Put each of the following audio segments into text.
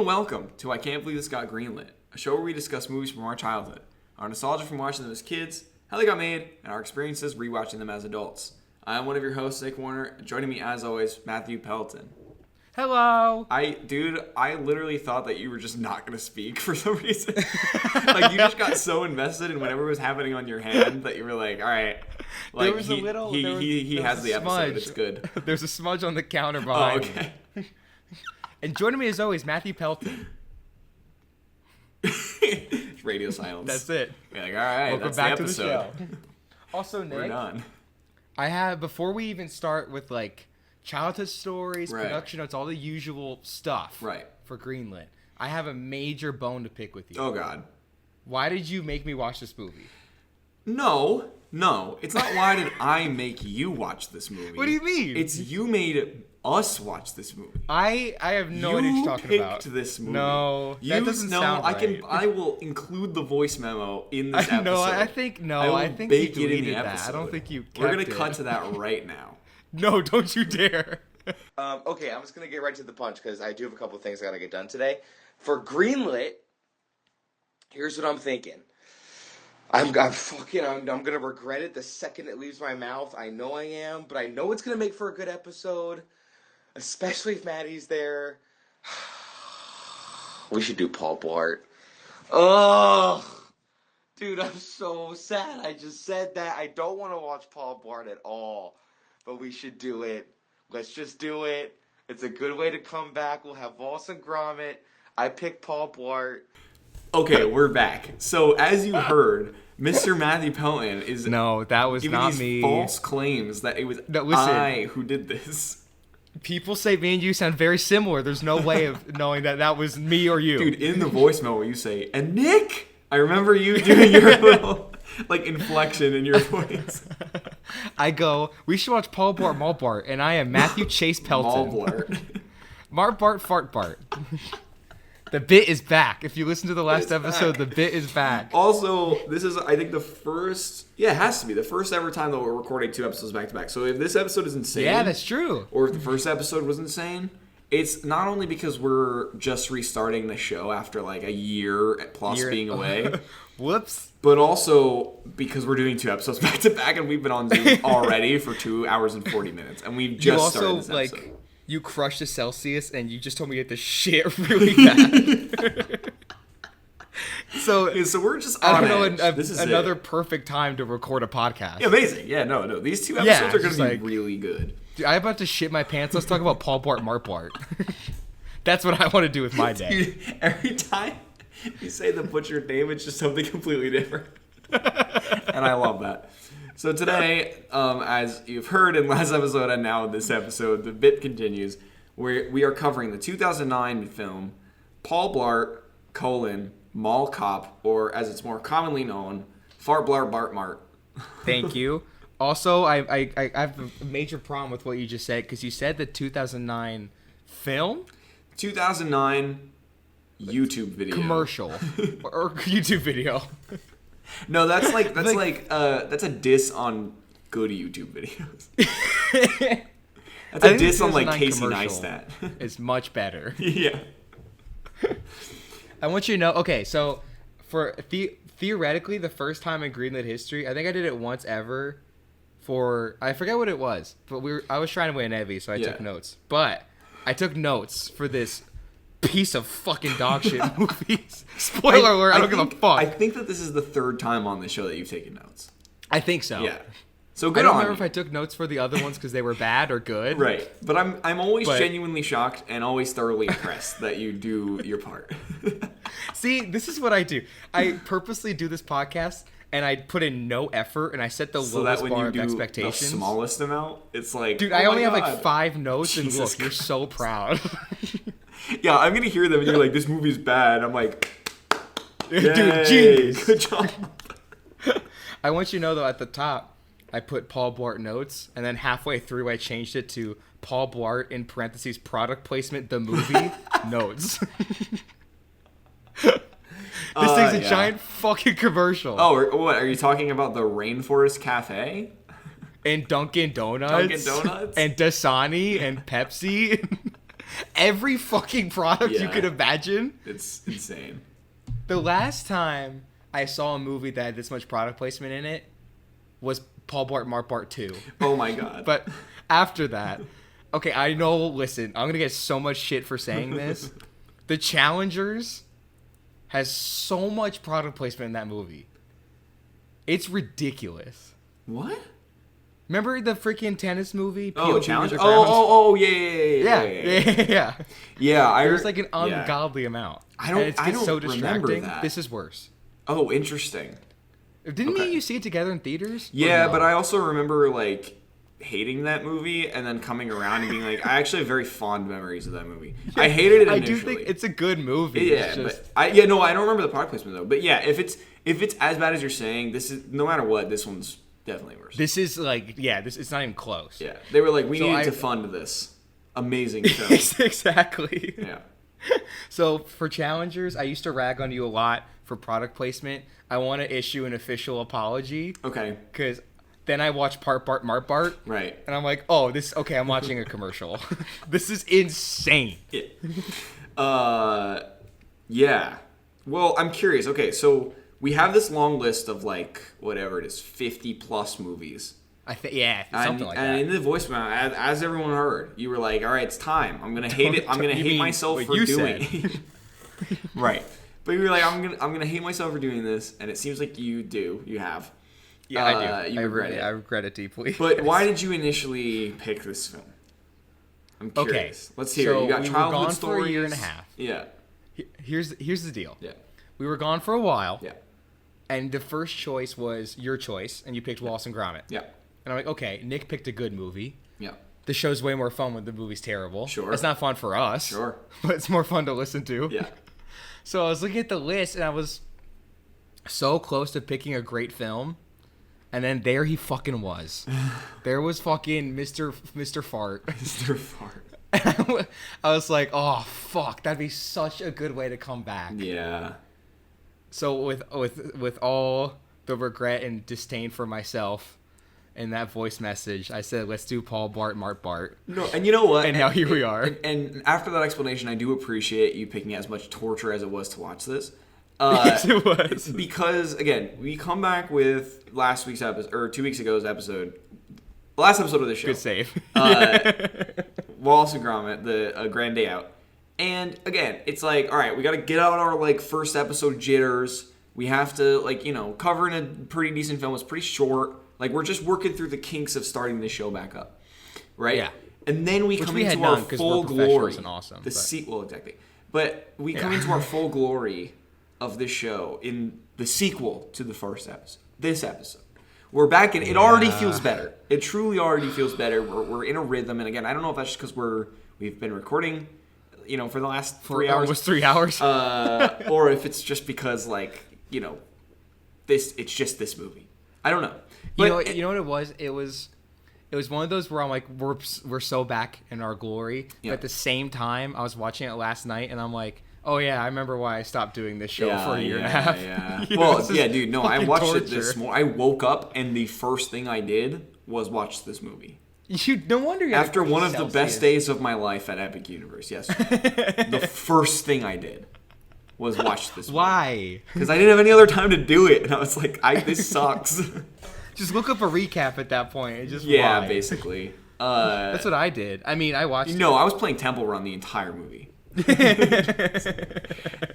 and welcome to I Can't Believe This Got Greenlit, a show where we discuss movies from our childhood, our nostalgia from watching them as kids, how they got made, and our experiences rewatching them as adults. I'm one of your hosts, Nick Warner, and joining me as always, Matthew Pelton. Hello. I literally thought that you were just not going to speak for some reason. Like, you just got so invested in whatever was happening on your hand that you were like, all right. Like, there was a little... He has the smudge. episode. It's good. There's a smudge on the counter behind me. And joining me as always, Matthew Pelton. Radio silence. That's it. You're like, all right, welcome that's back the episode. to the show. Also, Nick, we're done. I have, before we even start with, like, childhood stories, right. production notes, all the usual stuff right. for Greenlit, I have a major bone to pick with you. Oh, God. Why did you make me watch this movie? No. It's not why did I make you watch this movie. What do you mean? It's you made us watch this movie. I have no idea what you're talking about. You picked this movie. No, that doesn't sound right. I will include the voice memo in this episode. I think you deleted that. I don't think you kept We're going to cut to that right now. No, don't you dare. Okay, I'm just going to get right to the punch because I do have a couple of things I got to get done today. For Greenlit, here's what I'm thinking. I'm going to regret it the second it leaves my mouth. I know I am, but I know it's going to make for a good episode, especially if Maddie's there. We should do Paul Blart. Ugh. Dude, I'm so sad I just said that. I don't want to watch Paul Blart at all, but we should do it. Let's just do it. It's a good way to come back. We'll have Voss and Gromit. I picked Paul Blart. Okay, we're back. So, as you heard, Mr. Matthew Pelton is that was giving not these me. false claims that it was I who did this. People say me and you sound very similar. There's no way of knowing that was me or you. Dude, in the voice memo you say, and Nick, I remember you doing your little inflection in your voice. I go, we should watch Paul Blart Mall Bart, and I am Matthew Chase Pelton. Mall Blart. Mart Bart Fart Bart. The bit is back. If you listen to the last episode, the bit is back. Also, this is, I think, the first... Yeah, it has to be. The first ever time that we're recording 2 episodes back-to-back. So if this episode is insane... Yeah, that's true. Or if the first episode was insane, it's not only because we're just restarting the show after, a year plus being away. Whoops. But also because we're doing 2 episodes back-to-back, and we've been on Zoom already for 2 hours and 40 minutes. And we've just started this episode. You crushed the Celsius, and you just told me to get the shit really bad. So we're just on edge. This is another perfect time to record a podcast. Yeah, amazing. Yeah, no. These 2 episodes are going to be really good. Dude, I'm about to shit my pants. Let's talk about Paul Blart, Mart Blart. That's what I want to do with my day. Dude, every time you say the butchered name, it's just something completely different. And I love that. So today, as you've heard in last episode and now in this episode, the bit continues. We are covering the 2009 film Paul Blart, Mall Cop, or as it's more commonly known, Fart Blart Bart Mart. Thank you. Also, I have a major problem with what you just said, because you said the 2009 film? 2009 YouTube video. Commercial. or YouTube video. No, that's a diss on good YouTube videos. That's a diss on Casey Neistat. It's much better. Yeah. I want you to know. Okay, so for theoretically, the first time in Greenlit history, I think I did it once ever. I forget what it was, but I was trying to win an Evie, so I took notes. But I took notes for this piece of fucking dog shit movies. Spoiler alert, I don't give a fuck. I think that this is the 3rd time on this show that you've taken notes. I think so. Yeah. So good I don't on remember you. if I took notes for the other ones because they were bad or good. Right. But I'm always genuinely shocked and always thoroughly impressed that you do your part. See, this is what I do. I purposely do this podcast and I put in no effort and I set the lowest bar of expectations. The smallest amount, it's like, dude, I only have 5 notes and look, you're so proud. Yeah, I'm gonna hear them and you're like, this movie's bad. I'm like, dude, genius. Good job. I want you to know though, at the top, I put Paul Blart notes, and then halfway through I changed it to Paul Blart in parentheses product placement the movie notes. This thing's a giant fucking commercial. Oh, what are you talking about? The Rainforest Cafe? And Dunkin' Donuts. Dunkin' Donuts? And Dasani and Pepsi. every fucking product you could imagine. It's insane. The last time I saw a movie that had this much product placement in it was Paul Blart Mart Bart 2. Oh my god. But after that, okay, I know, listen, I'm going to get so much shit for saying this. The Challengers has so much product placement in that movie. It's ridiculous. What? Remember the freaking tennis movie? Oh, Challenge? Oh, yeah. Yeah, there's like an ungodly amount. I don't so distracting. remember that. This is worse. Oh, interesting. Didn't me and you see it together in theaters? Yeah, but I also remember like hating that movie and then coming around and being like, I actually have very fond memories of that movie. I hated it initially. I do think it's a good movie. Yeah, but I don't remember the product placement though. But yeah, if it's as bad as you're saying, this is no matter what, this one's definitely worse. This is like, it's not even close. Yeah, they were like, we need to fund this amazing film. Exactly. Yeah. So for Challengers, I used to rag on you a lot for product placement. I want to issue an official apology. Okay. Because then I watched Part Bart Mart Bart. Right. And I'm like, oh, I'm watching a commercial. This is insane. Yeah. Yeah. Well, I'm curious. Okay, so we have this long list of like whatever it is, 50 plus movies. Something like that. And in the voicemail, as everyone heard, you were like, "All right, it's time. I'm gonna hate it. I'm gonna hate myself for doing it." Right. But you were like, "I'm gonna hate myself for doing this," and it seems like you do. You have. Yeah, I do. You regret it. I regret it deeply. But why did you initially pick this film? I'm curious. Okay. Let's hear. So you got childhood stories. For a year and a half. Yeah. Here's the deal. Yeah. We were gone for a while. Yeah. And the first choice was your choice, and you picked Wallace and Gromit. Yeah. And I'm like, okay, Nick picked a good movie. Yeah. The show's way more fun when the movie's terrible. Sure. It's not fun for us. Sure. But it's more fun to listen to. Yeah. So I was looking at the list, and I was so close to picking a great film. And then there he fucking was. There was fucking Mr. Fart. Mr. Fart. I was like, oh, fuck. That'd be such a good way to come back. Yeah. So with all the regret and disdain for myself in that voice message, I said, let's do Paul Blart Mart Bart. No, and you know what? And now here we are. And after that explanation, I do appreciate you picking as much torture as it was to watch this. Yes, it was. Because, again, we come back with last week's episode, or 2 weeks ago's episode, the last episode of the show. Good save. Wallace and Gromit, the Grand Day Out. And, again, it's like, all right, we got to get out our, like, first episode jitters. We have to, like, cover in a pretty decent film. It's pretty short. Like, we're just working through the kinks of starting the show back up. Right? Yeah. And then we come into our full glory. And awesome, well, exactly. But we come into our full glory of this show in the sequel to the first episode. This episode. We're back in. It already feels better. It truly already feels better. We're in a rhythm. And again, I don't know if that's just because we've been recording, for the last 3 hours. Almost 3 hours. Or if it's just because, like, it's just this movie. I don't know. But you know what it was? It was one of those where I'm like, we're so back in our glory. Yeah. But at the same time, I was watching it last night, and I'm like, oh yeah, I remember why I stopped doing this show for a year and a half. Yeah. Well, dude, no, I watched it this morning. I woke up, and the first thing I did was watch this movie. No wonder you after one of the best days of my life at Epic Universe. Yes, the first thing I did was watch this movie. Why? Because I didn't have any other time to do it, and I was like, this sucks. Just look up a recap at that point. And just why. Basically. That's what I did. I mean, I watched. No, I was playing Temple Run the entire movie.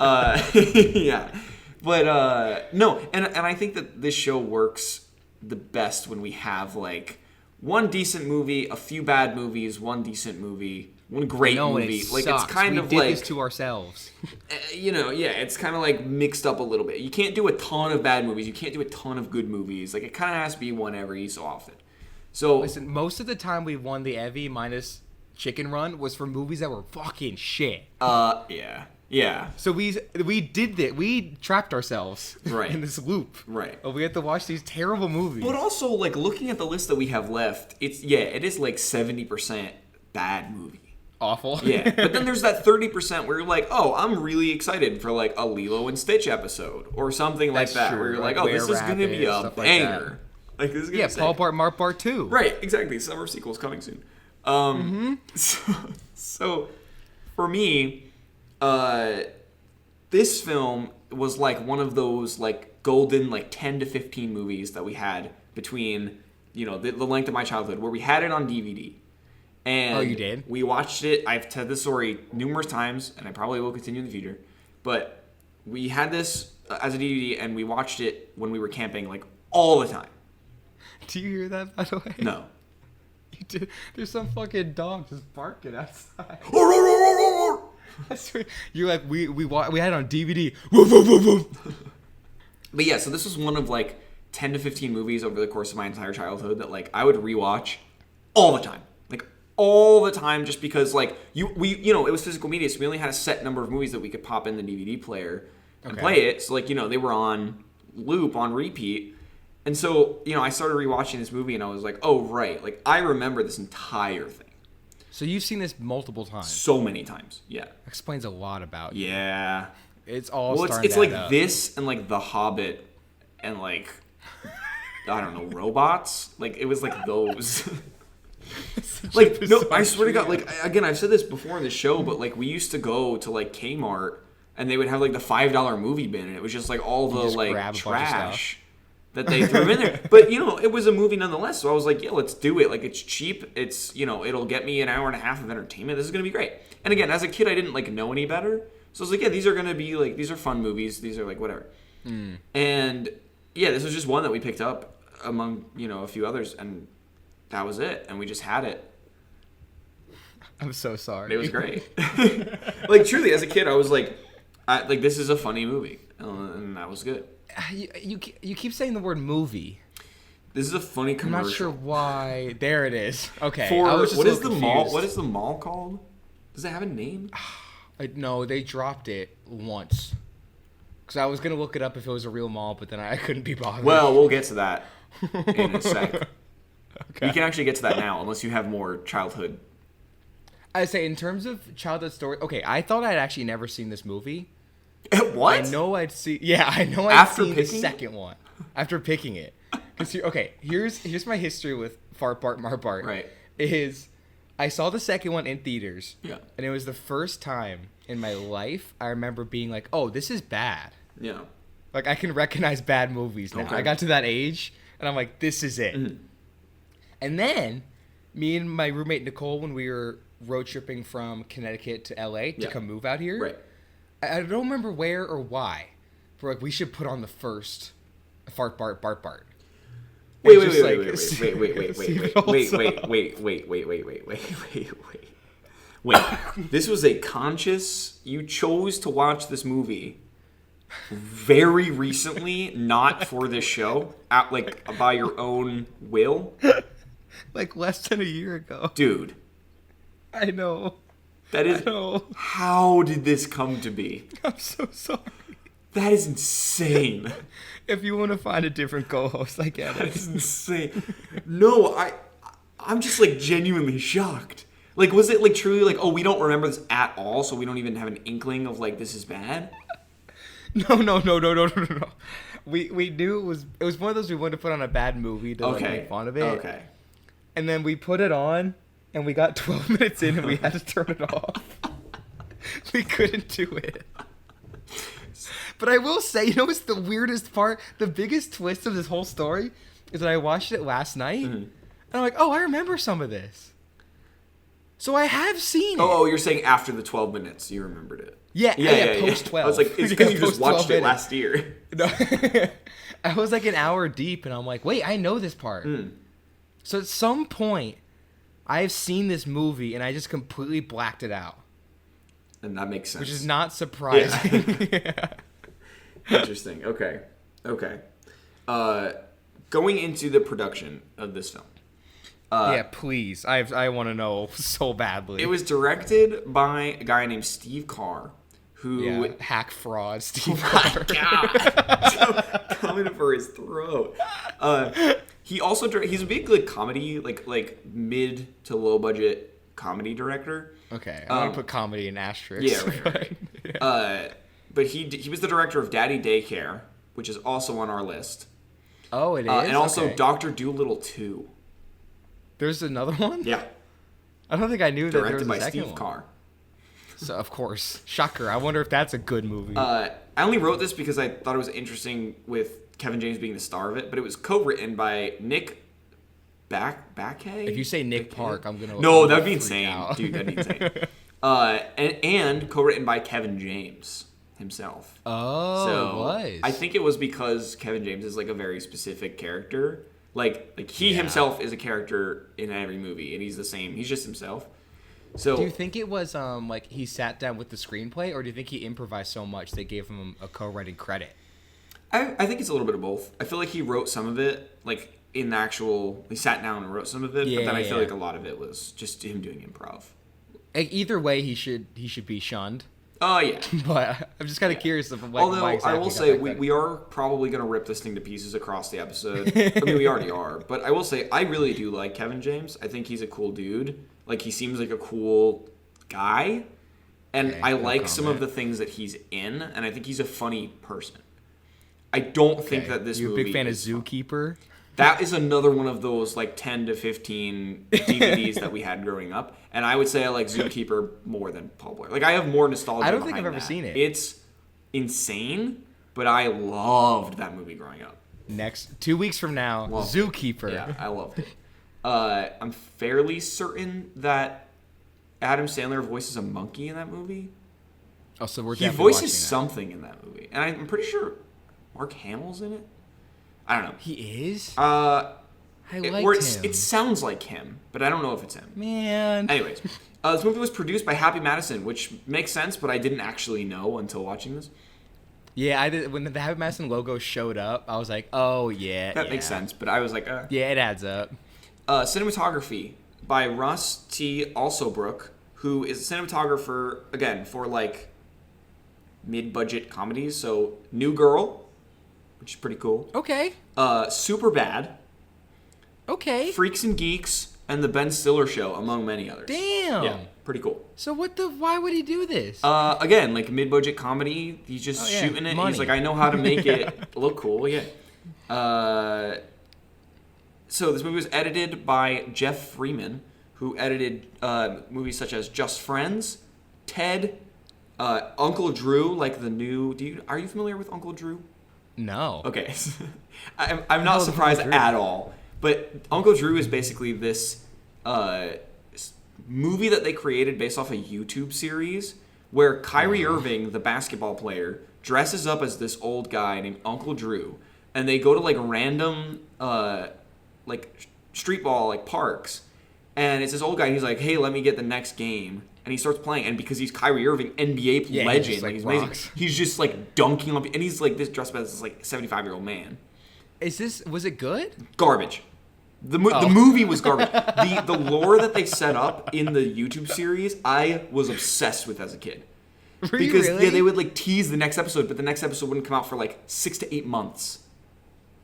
Yeah, but no, and I think that this show works the best when we have like one decent movie, a few bad movies, one decent movie, one great movie. Like sucks. It's kind we of did like this to ourselves. It's kind of like mixed up a little bit. You can't do a ton of bad movies. You can't do a ton of good movies. Like it kind of has to be one every so often. So listen, most of the time we won the Evie minus Chicken Run was for movies that were fucking shit. Yeah. So we did that. We trapped ourselves in this loop. Right. We had to watch these terrible movies. But also, like, looking at the list that we have left, it is like 70% bad movie. Awful. Yeah. But then there's that 30% where you're like, oh, I'm really excited for like a Lilo and Stitch episode or something like that. True. Where you're like, oh, this is going to be a banger. Like this is gonna Paul Blart Mart Bart 2. Right, exactly. Summer sequel's coming soon. So for me, this film was like one of those like golden like 10 to 15 movies that we had between, you know, the length of my childhood, where we had it on DVD. And oh, you did? We watched it. I've told this story numerous times, and I probably will continue in the future. But we had this as a DVD, and we watched it when we were camping, like, all the time. Do you hear that, by the way? No. You did. There's some fucking dog just barking outside. I swear. You're like, we had it on DVD. But yeah, so this was one of, like, 10 to 15 movies over the course of my entire childhood that, like, I would rewatch all the time. All the time, just because like it was physical media, so we only had a set number of movies that we could pop in the DVD player and play it. So like, you know, they were on loop, on repeat. And so, you know, I started rewatching this movie and I was like, oh right, like I remember this entire thing. So you've seen this multiple times. So many times, yeah. Explains a lot about you. Yeah. It's all it's like up. This and like The Hobbit and like I don't know, robots. Like it was like those. Like no, I swear to God, like again, I've said this before in the show, but like we used to go to like Kmart and they would have like the $5 movie bin, and it was just like all the like trash that they threw in there. But you know, it was a movie nonetheless, so I was like, yeah, let's do it. Like it's cheap, it's, you know, it'll get me an hour and a half of entertainment. This is gonna be great. And again, as a kid, I didn't like know any better, so I was like, yeah, these are gonna be like, these are fun movies. These are like whatever. And yeah, this was just one that we picked up among, you know, a few others, and that was it, and we just had it. I'm so sorry. It was great. Like truly, as a kid, I was like, this is a funny movie, and that was good. You keep saying the word movie. This is a funny commercial. I'm not sure why. There it is. Okay. What is the mall? What is the mall called? Does it have a name? No, they dropped it once. Because I was gonna look it up if it was a real mall, but then I couldn't be bothered. Well, we'll get to that in a sec. Okay. We can actually get to that now, unless you have more childhood. I say, in terms of childhood story, okay, I thought I'd actually never seen this movie. What? I know I'd seen. Yeah, I know I'd seen the second one after picking it. Okay, here's my history with Fart Bart Mar Bart. Right. Is I saw the second one in theaters. Yeah. And it was the first time in my life I remember being like, oh, this is bad. Yeah. Like I can recognize bad movies now. Okay. I got to that age, and I'm like, this is it. Mm-hmm. And then, me and my roommate Nicole, when we were road tripping from Connecticut to LA to come move out here, right. I don't remember where or why, but like we should put on the first Fart Bart Bart Bart. Wait. This was a conscious. You chose to watch this movie very recently, not for this show, like by your own will. Like less than a year ago. Dude. I know. That is... How did this come to be? I'm so sorry. That is insane. If you want to find a different co-host, I get it. That's insane. No, I'm just like genuinely shocked. Like, was it like truly like, oh, we don't remember this at all, so we don't even have an inkling of like, this is bad? No. We knew it was one of those we wanted to put on a bad movie to like, make fun of it. Okay. And then we put it on, and we got 12 minutes in, and we had to turn it off. We couldn't do it. But I will say, you know what's the weirdest part? The biggest twist of this whole story is that I watched it last night, and I'm like, oh, I remember some of this. So I have seen it. Oh, you're saying after the 12 minutes you remembered it. Yeah, post 12. I was like, it's because you just watched it last year. No. I was like an hour deep, and I'm like, wait, I know this part. So at some point, I've seen this movie, and I just completely blacked it out. And that makes sense. Which is not surprising. Yeah. Interesting. Okay. Going into the production of this film. Yeah, please. I want to know so badly. It was directed by a guy named Steve Carr, who hack fraud Steve Carr. Coming for his throat. He also he's a big like comedy, like mid to low budget comedy director. Okay, I'm gonna put comedy in asterisks. Yeah, right. But he was the director of Daddy Daycare, which is also on our list. Oh, it is. And also Dr. Dolittle 2. There's another one? Yeah. I don't think I knew that there was a second one. Directed by Steve Carr. So of course, shocker. I wonder if that's a good movie. I only wrote this because I thought it was interesting with Kevin James being the star of it, but it was co-written by Nick Backhay. If you say Nick Park, I'm gonna. No, that'd be insane, dude. That'd be insane. And co-written by Kevin James himself. Oh, so it was. I think it was because Kevin James is like a very specific character. Like he himself is a character in every movie, and he's the same. He's just himself. So do you think it was like he sat down with the screenplay, or do you think he improvised so much they gave him a co-writing credit? I think it's a little bit of both. I feel like he wrote some of it, like in the actual. He sat down and wrote some of it, but then I feel like a lot of it was just him doing improv. Either way, he should be shunned. Oh yeah, but I'm just kind of curious of like. Although why exactly I will say we are probably gonna rip this thing to pieces across the episode. I mean, we already are, but I will say I really do like Kevin James. I think he's a cool dude. Like he seems like a cool guy, and I like some of the things that he's in, and I think he's a funny person. I don't think that this movie. You're a big fan of Zookeeper? That is another one of those like 10 to 15 DVDs that we had growing up, and I would say I like Zookeeper more than Paul Blart. Like I have more nostalgia. I don't think I've behind ever seen it. It's insane, but I loved that movie growing up. Next 2 weeks from now, Zookeeper. Yeah, I loved it. I'm fairly certain that Adam Sandler voices a monkey in that movie. Oh, so we're he definitely voices watching that. something in that movie, and I'm pretty sure Mark Hamill's in it. I don't know. He is? I liked him. It sounds like him, but I don't know if it's him. Man. Anyways, this movie was produced by Happy Madison, which makes sense, but I didn't actually know until watching this. Yeah, I did. When the Happy Madison logo showed up, I was like, oh, yeah. That makes sense, but I was like, Yeah, it adds up. Cinematography by Russ T. Alsobrook, who is a cinematographer, again, for like mid-budget comedies. So New Girl, which is pretty cool. Okay. Super Bad. Okay. Freaks and Geeks, and The Ben Stiller Show, among many others. Damn. Yeah, pretty cool. So why would he do this? Again, like mid-budget comedy. He's just shooting it. Money. He's like, I know how to make it look cool. Yeah. So this movie was edited by Jeff Freeman, who edited movies such as Just Friends, Ted, Uncle Drew, like the new. Are you familiar with Uncle Drew? No. Okay. I'm not surprised at all. But Uncle Drew is basically this movie that they created based off a YouTube series where Kyrie Irving, the basketball player, dresses up as this old guy named Uncle Drew, and they go to like random like street ball like parks, and it's this old guy, and he's like, hey, let me get the next game. And he starts playing, and because he's Kyrie Irving, NBA legend, like he's amazing. He's just like dunking on, and he's like this dressed up as this like 75-year-old man. Was it good? Garbage. The movie was garbage. The lore that they set up in the YouTube series, I was obsessed with as a kid. Because they would like tease the next episode, but the next episode wouldn't come out for like 6 to 8 months.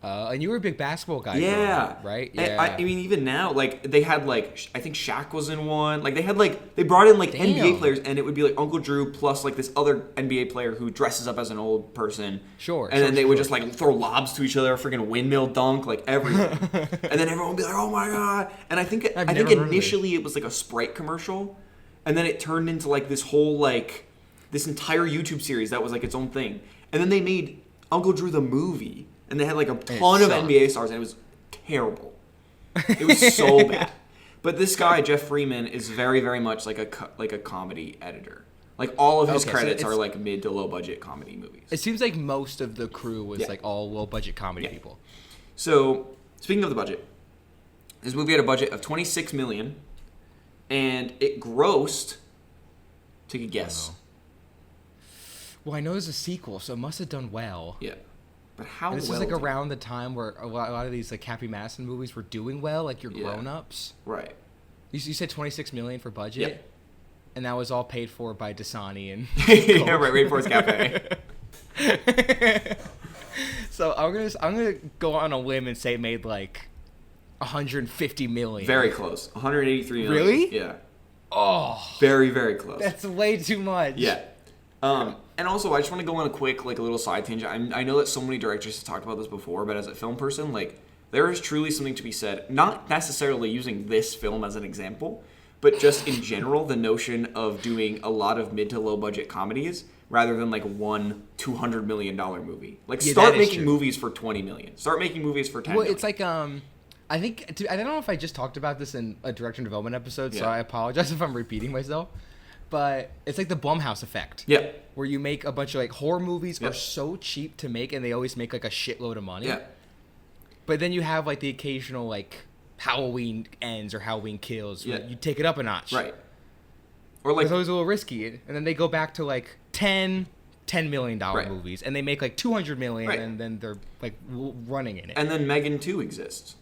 And you were a big basketball guy, yeah, right? Yeah. I mean, even now, like they had like I think Shaq was in one. Like they brought in like NBA players, and it would be like Uncle Drew plus like this other NBA player who dresses up as an old person. And then they would just like throw lobs to each other, freaking windmill dunk, like everything. And then everyone would be like, "Oh my god!" And I think initially it was like a Sprite commercial, and then it turned into like this whole like this entire YouTube series that was like its own thing. And then they made Uncle Drew the movie. And they had like a ton of NBA stars, and it was terrible. It was so bad. But this guy, Jeff Freeman, is very, very much like a comedy editor. Like all of his credits are like mid to low budget comedy movies. It seems like most of the crew was like all low budget comedy people. So speaking of the budget, this movie had a budget of $26 million, and it grossed. Take a guess. Well, I know there's a sequel, so it must have done well. Yeah. But how and this well is like around the time where a lot of these like Happy Madison movies were doing well, like your grown-ups. Right. You said $26 million for budget? Yep. And that was all paid for by Dasani and yeah, right, Rainforest Cafe. So I'm gonna go on a limb and say it made like $150 million. Very close. $183 million. Really? Yeah. Oh. Very, very close. That's way too much. Yeah. And also, I just want to go on a quick, like, a little side tangent. I know that so many directors have talked about this before, but as a film person, like, there is truly something to be said, not necessarily using this film as an example, but just in general, the notion of doing a lot of mid to low budget comedies rather than like one $200 million movie. Like, start making movies for $20 million. Start making movies for $10 million. Well, it's like I think I don't know if I just talked about this in a director and development episode, so I apologize if I'm repeating myself. But it's like the Blumhouse effect. Yeah. Where you make a bunch of like horror movies are so cheap to make, and they always make like a shitload of money. Yeah. But then you have like the occasional like Halloween Ends or Halloween Kills. Yeah. You take it up a notch. Right. Or like it's always a little risky, and then they go back to like $10 million movies, and they make like $200 million, and then they're like running in it. And then Megan 2 exists.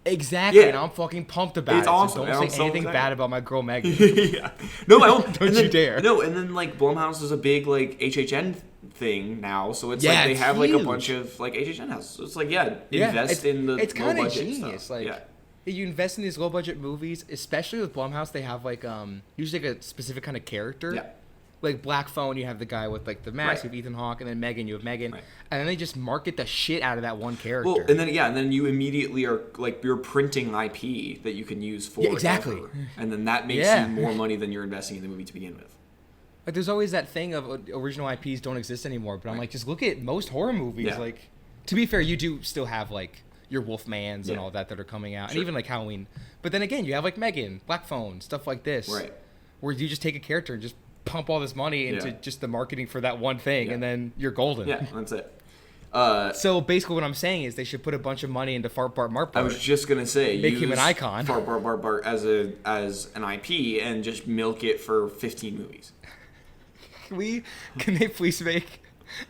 Exactly, and I'm fucking pumped about it. It's awesome. So don't say anything bad about my girl Megan. Yeah. No, I won't. Don't you dare. No, and then like Blumhouse is a big like HHN thing now, so it's like they have huge. Like a bunch of like HHN houses. So it's like invest in the it's kind of genius. Stuff. Like you invest in these low budget movies, especially with Blumhouse. They have like usually like a specific kind of character. Yeah. Like Black Phone, you have the guy with like the mask, you have Ethan Hawke, and then Megan, you have Megan, and then they just market the shit out of that one character. Well, and then you immediately are like you're printing IP that you can use for exactly, and then that makes you more money than you're investing in the movie to begin with. Like there's always that thing of original IPs don't exist anymore, but I'm like, just look at most horror movies. Yeah. Like, to be fair, you do still have like your Wolfmans and all that are coming out, and even like Halloween. But then again, you have like Megan, Black Phone, stuff like this, where you just take a character and just pump all this money into just the marketing for that one thing, and then you're golden. Yeah, that's it. So basically what I'm saying is they should put a bunch of money into Fart Bart Mart Bart. I was just going to say, make him an icon. Fart Bart Bart Bart as an IP and just milk it for 15 movies. Can they please make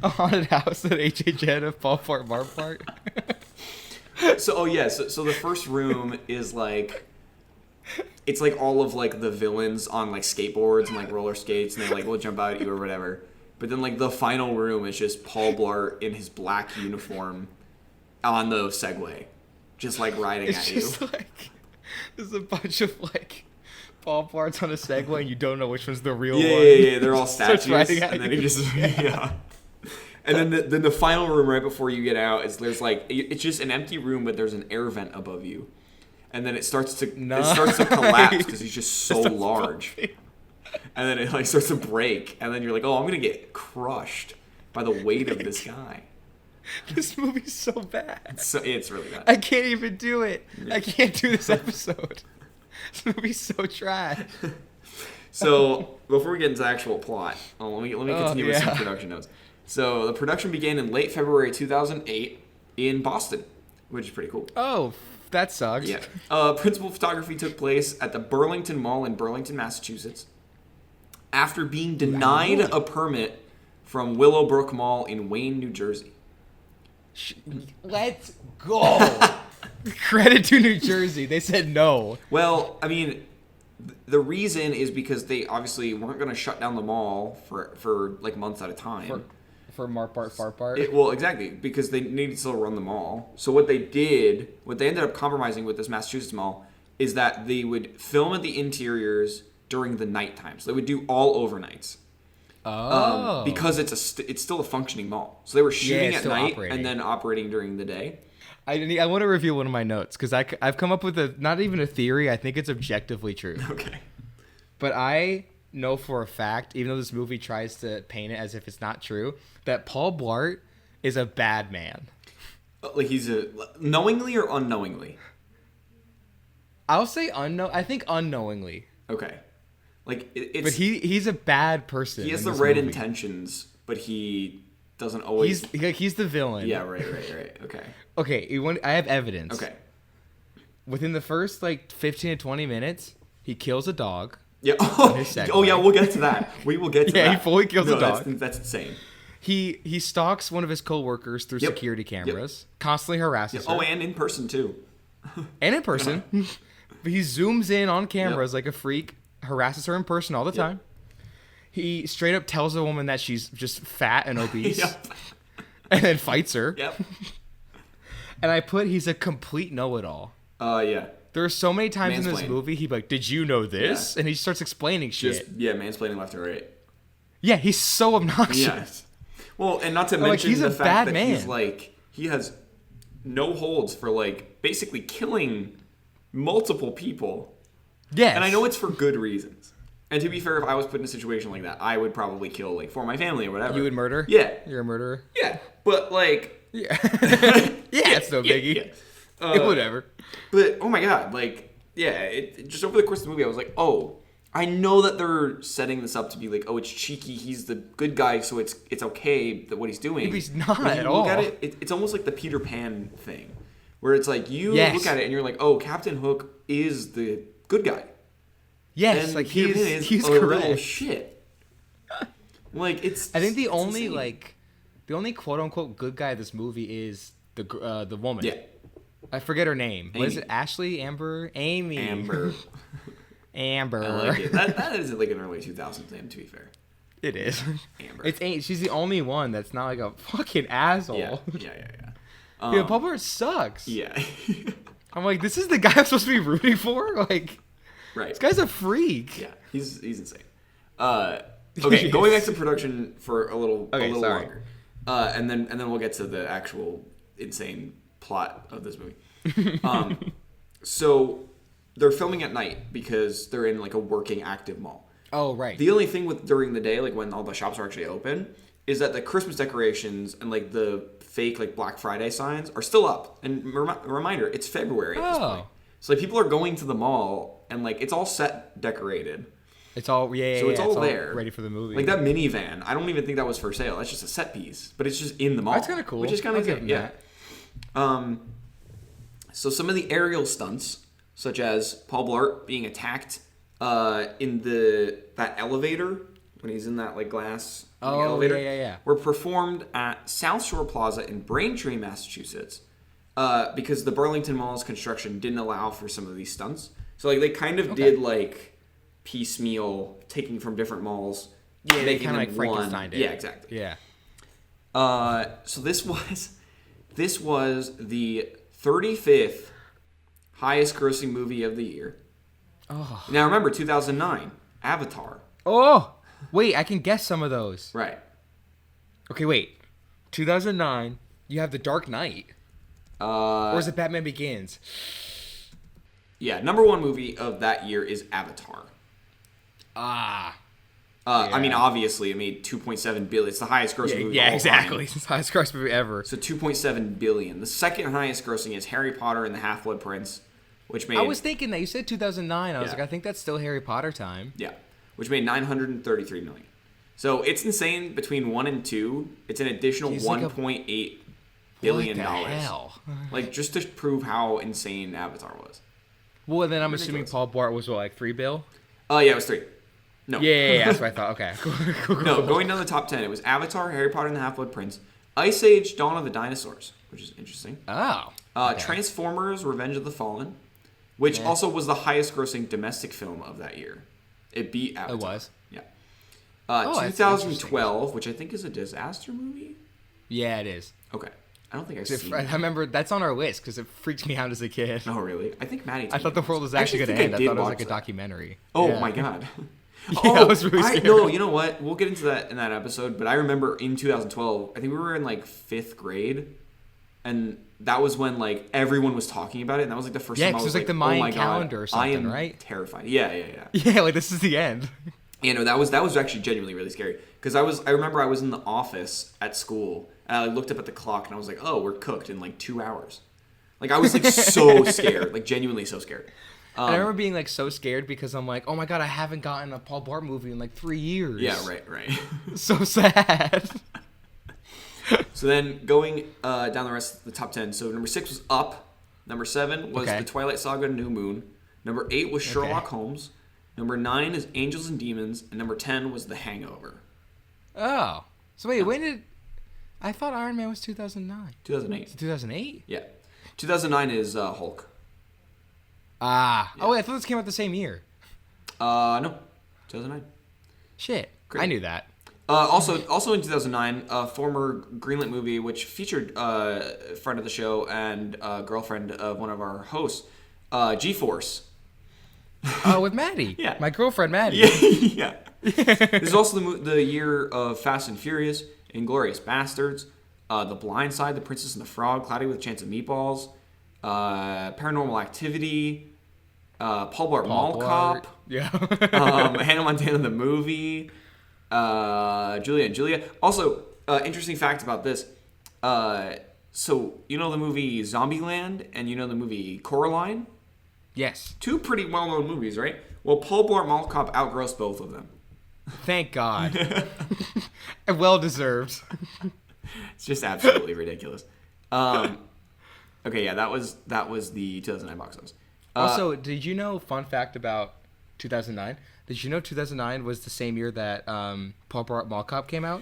a haunted house at HHN of Fart Bart Mart Bart? So the first room is like, it's like all of like the villains on like skateboards and like roller skates, and they like will jump out at you or whatever. But then like the final room is just Paul Blart in his black uniform on the Segway, just like riding at you. It's just like there's a bunch of like Paul Blarts on a Segway, and you don't know which one's the real one. Yeah, they're all statues, and then he just And then the final room right before you get out is it's just an empty room, but there's an air vent above you. And then it starts to collapse because he's just so large. And then it like starts to break, and then you're like, oh, I'm gonna get crushed by the weight of this guy. This movie's so bad. It's really bad. I can't even do it. Yeah. I can't do this episode. This movie's so trash. So before we get into the actual plot, let me continue with some production notes. So the production began in late February 2008 in Boston, which is pretty cool. Oh, that sucks. Yeah. Principal photography took place at the Burlington Mall in Burlington, Massachusetts, after being denied a permit from Willowbrook Mall in Wayne, New Jersey. Let's go. Credit to New Jersey. They said no. Well, I mean, the reason is because they obviously weren't going to shut down the mall for like months at a time. For Mart Bart Fart Bart? Well, exactly, because they needed to still run the mall. So what they ended up compromising with this Massachusetts mall is that they would film at the interiors during the nighttime. So they would do all overnights. Oh. Because it's still a functioning mall. So they were shooting at night operating. And then operating during the day. I want to review one of my notes because I've come up with not even a theory. I think it's objectively true. Okay. But I know for a fact, even though this movie tries to paint it as if it's not true, that Paul Blart is a bad man. Like he's knowingly or unknowingly? I'll say I think unknowingly. Okay. Like it's. But he's a bad person. He has the right intentions, but he doesn't always. He's the villain. Yeah. Right. Okay. Okay. I have evidence. Okay. Within the first 15 to 20 minutes, he kills a dog. Yeah. Oh yeah. We'll get to that. We will get to that. Yeah. He fully kills a dog. That's insane. He stalks one of his coworkers through security cameras. Constantly harasses her. Oh, and in person too. And in person. But he zooms in on cameras like a freak. Harasses her in person all the time. He straight up tells a woman that she's just fat and obese. And then fights her. Yep. And he's a complete know-it-all. Yeah. There are so many times in this movie he'd be like, did you know this? Yeah. And he starts explaining shit. Mansplaining left and right. Yeah, he's so obnoxious. Yes. Well, and not to mention he's the a fact bad that man. he has no holds for basically killing multiple people Yes. And I know it's for good reasons. And to be fair, if I was put in a situation like that, I would probably kill, like, for my family or whatever. You would murder? Yeah. You're a murderer? Yeah. But, like... Yeah. It's no biggie. Yeah. Whatever. But, oh my god, like, yeah, it just over the course of the movie, I was like, oh, I know that they're setting this up to be like, oh, it's cheeky, he's the good guy, so it's okay that what he's doing. But he's not but if you at look all. At it, it's almost like the Peter Pan thing, where it's like, you Yes. look at it and you're like, oh, Captain Hook is the good guy. Yes, And like Peter Pan is he's a correct. little shit. Like, it's... I think the it's only insane. like the only quote unquote good guy of this movie is the woman. Yeah. I forget her name. What is Amy. it? Ashley? Amber? Amy? Amber. Amber. I like it. That is like an early 2000s name, to be fair. It is. Amber. She's the only one that's not like a fucking asshole. Yeah. Yeah, Paul Blart sucks. Yeah. I'm like, this is the guy I'm supposed to be rooting for? Like, Right. this guy's a freak. Yeah, he's insane. Okay, going back to production for a little longer, and then we'll get to the actual insane plot of this movie. So they're filming at night because they're in like a working active mall. Oh right. The only thing with during the day, like when all the shops are actually open, is that the Christmas decorations and like the fake like Black Friday signs are still up. And reminder, it's February at this point. So like people are going to the mall and like it's all set decorated. It's all So it's all there, ready for the movie. Like that minivan, I don't even think that was for sale. That's just a set piece, but it's just in the mall. That's kind of cool. Which is kind I'll of give good. them Yeah. So some of the aerial stunts, such as Paul Blart being attacked in that elevator when he's in that like glass elevator, yeah. were performed at South Shore Plaza in Braintree, Massachusetts, because the Burlington Mall's construction didn't allow for some of these stunts. So like they kind of did like piecemeal, taking from different malls, making them like Frankensteined it. Yeah, exactly. Yeah. So this was the 35th highest grossing movie of the year. Oh. Now remember, 2009, Avatar. Oh, wait, I can guess some of those. Right. Okay, wait. 2009, you have The Dark Knight. Or is it Batman Begins? Yeah, number one movie of that year is Avatar. Ah. I mean, obviously, it made $2.7 billion. It's the highest grossing movie of all exactly. time. It's the highest grossing movie ever. So $2.7 billion. The second highest grossing is Harry Potter and the Half-Blood Prince, which made... I was thinking that. You said 2009. I was Yeah. like, I think that's still Harry Potter time. Yeah, which made $933 million. So it's insane. Between 1 and 2, it's an additional $1.8 billion. What the hell? Like, just to prove how insane Avatar was. Well, then I'm assuming Ridiculous. Paul Blart was what, like $3 billion? Oh, yeah, it was 3. No. Yeah, that's what I thought. Okay. Cool. No, going down the top 10, it was Avatar, Harry Potter and the Half-Blood Prince, Ice Age, Dawn of the Dinosaurs, which is interesting. Oh. Okay. Transformers, Revenge of the Fallen, which also was the highest grossing domestic film of that year. It beat Avatar. It was? Yeah. That's 2012, which I think is a disaster movie. Yeah, it is. Okay. I don't think I've I seen it. remember that's on our list because it freaked me out as a kid. Oh, really? I think Maddie I thought the world was actually going to end. I thought it was like a documentary. Oh, Yeah. my God. I was really scared. No, you know what? We'll get into that in that episode, but I remember in 2012, I think we were in like 5th grade, and that was when like everyone was talking about it, and that was like the first time I was because it was like the oh Mayan my God, calendar or something, I am right? terrified. Yeah. Yeah, like this is the end. You know, that was actually genuinely really scary because I remember I was in the office at school and I looked up at the clock and I was like, oh, we're cooked in like 2 hours. Like I was like so scared, like genuinely so scared. And I remember being like so scared because I'm like, oh my God, I haven't gotten a Paul Blart movie in like 3 years. Yeah, right. So sad. So then going down the rest of the top 10. So number 6 was Up. Number 7 was The Twilight Saga: New Moon. Number 8 was Sherlock Holmes. Number 9 is Angels and Demons. And number 10 was The Hangover. Oh. So wait, when did... I thought Iron Man was 2009. 2008. 2008? Yeah. 2009 is Hulk. Ah. Yeah. Oh, wait, I thought this came out the same year. No. 2009. Shit. Great. I knew that. Also in 2009, a former Greenlit movie which featured a friend of the show and a girlfriend of one of our hosts, G-Force. Oh, with Maddie. Yeah. My girlfriend, Maddie. Yeah. This is also the year of Fast and Furious, Inglourious Bastards, The Blind Side, The Princess and the Frog, Cloudy with a Chance of Meatballs, Paranormal Activity, Paul Blart Mall Blart. Cop. Yeah. Hannah Montana the movie. Julia and Julia. Also, interesting fact about this. So, you know the movie Zombieland and you know the movie Coraline? Yes. Two pretty well-known movies, right? Well, Paul Blart Mall Cop outgrossed both of them. Thank God. Well deserved. It's just absolutely ridiculous. Okay, yeah, that was the 2009 box office. Also, did you know, fun fact about 2009? Did you know 2009 was the same year that Paul Blart Mall Cop came out?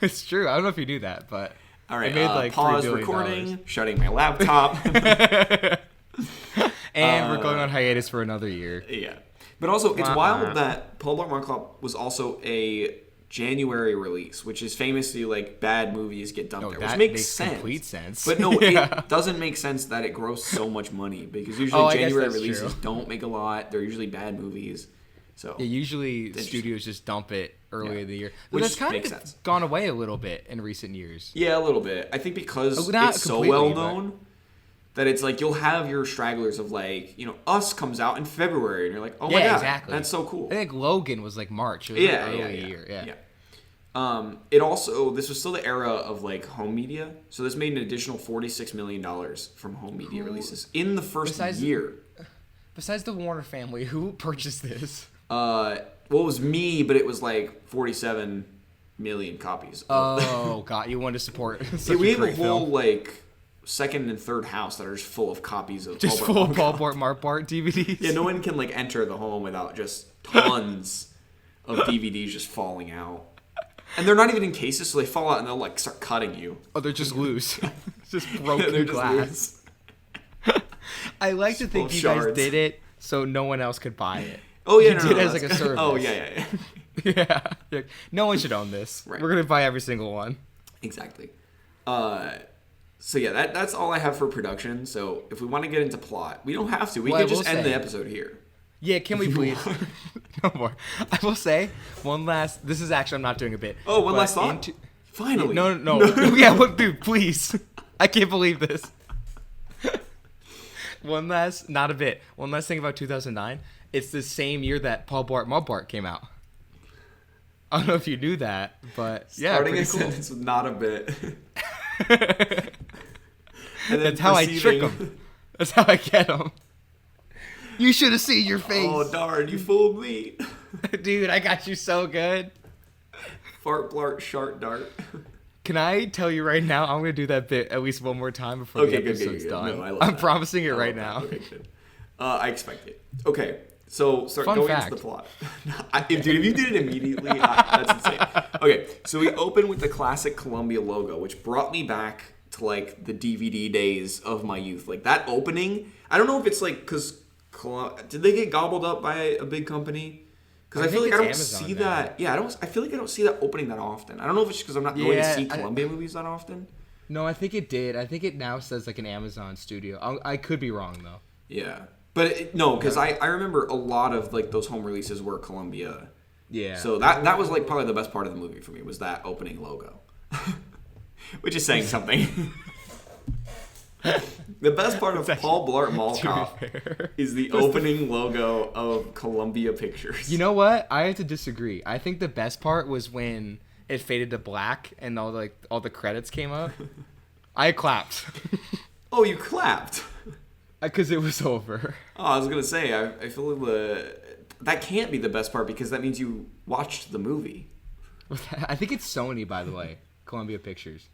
It's true. I don't know if you knew that, but all right, it made like pause $3 billion. recording, shutting my laptop. And we're going on hiatus for another year. Yeah. But also, it's wild that Paul Blart Mall Cop was also a January release, which is famously like bad movies get dumped there, which makes sense. Complete sense. But no, it doesn't make sense that it grossed so much money because usually January releases don't make a lot. They're usually bad movies. So yeah, usually studios just dump it early in the year. But which that's kind makes of sense. Gone away a little bit in recent years. Yeah, a little bit. I think because Not it's so completely, well known that it's like you'll have your stragglers of like, you know, Us comes out in February and you're like, oh my god, exactly. that's so cool. I think Logan was like March. It was early year. Yeah. It also, this was still the era of like home media, so this made an additional $46 million from home media releases in the first year. Besides the Warner family, who purchased this? Well, it was me, but it was like 47 million copies. Oh god, you wanted to support such we a have great a whole film. like second and third house that are just full of copies of Just full of Paul Blart Mall Cop DVDs. Yeah, no one can like enter the home without just tons of DVDs just falling out. And they're not even in cases, so they fall out and they'll like start cutting you. Oh, they're just loose. Just broken They're just glass. loose. I like to think you guys shards. did it so no one else could buy it. Oh yeah, You did it as like a service. Oh yeah. Yeah. You're like, no one should own this. Right. We're gonna buy every single one. Exactly. So yeah, that's all I have for production. So if we want to get into plot, we don't have to. We can just end the episode here. Yeah, can we please? No more. I will say one last. This is actually I'm not doing a bit. Oh, one last thought. Finally. No. Yeah, dude, please. I can't believe this. One last, not a bit. One last thing about 2009. It's the same year that Paul Blart Mall Blart came out. I don't know if you knew that, but yeah, Starting a pretty cool. sentence with not a bit. And That's how I trick them. That's how I get them. You should have seen your face. Oh darn, you fooled me. Dude, I got you so good. Fart blart shart dart. Can I tell you right now? I'm gonna do that bit at least one more time before the episode's done. No, I love I'm that. promising it I right love now. that. Okay, good. I expect it. Okay, so start Fun going fact. into the plot. Dude, if you did it immediately, that's insane. Okay, so we open with the classic Columbia logo, which brought me back to like the DVD days of my youth. Like that opening. I don't know if it's like because did they get gobbled up by a big company? Because I feel like I don't see that. Yeah, I feel like I don't see that opening that often. I don't know if it's because I'm not going to see Columbia movies that often. No, I think it did. I think it now says like an Amazon studio. I could be wrong though. Yeah, but no, because I remember a lot of like those home releases were Columbia. Yeah. So that was like probably the best part of the movie for me was that opening logo, which is saying something. The best part of Paul Blart Mall Cop is the opening logo of Columbia Pictures. You know what? I have to disagree. I think the best part was when it faded to black and all the credits came up. I clapped. Oh, you clapped. Because it was over. Oh, I was gonna say I feel that can't be the best part because that means you watched the movie. I think it's Sony, by the way. Columbia Pictures.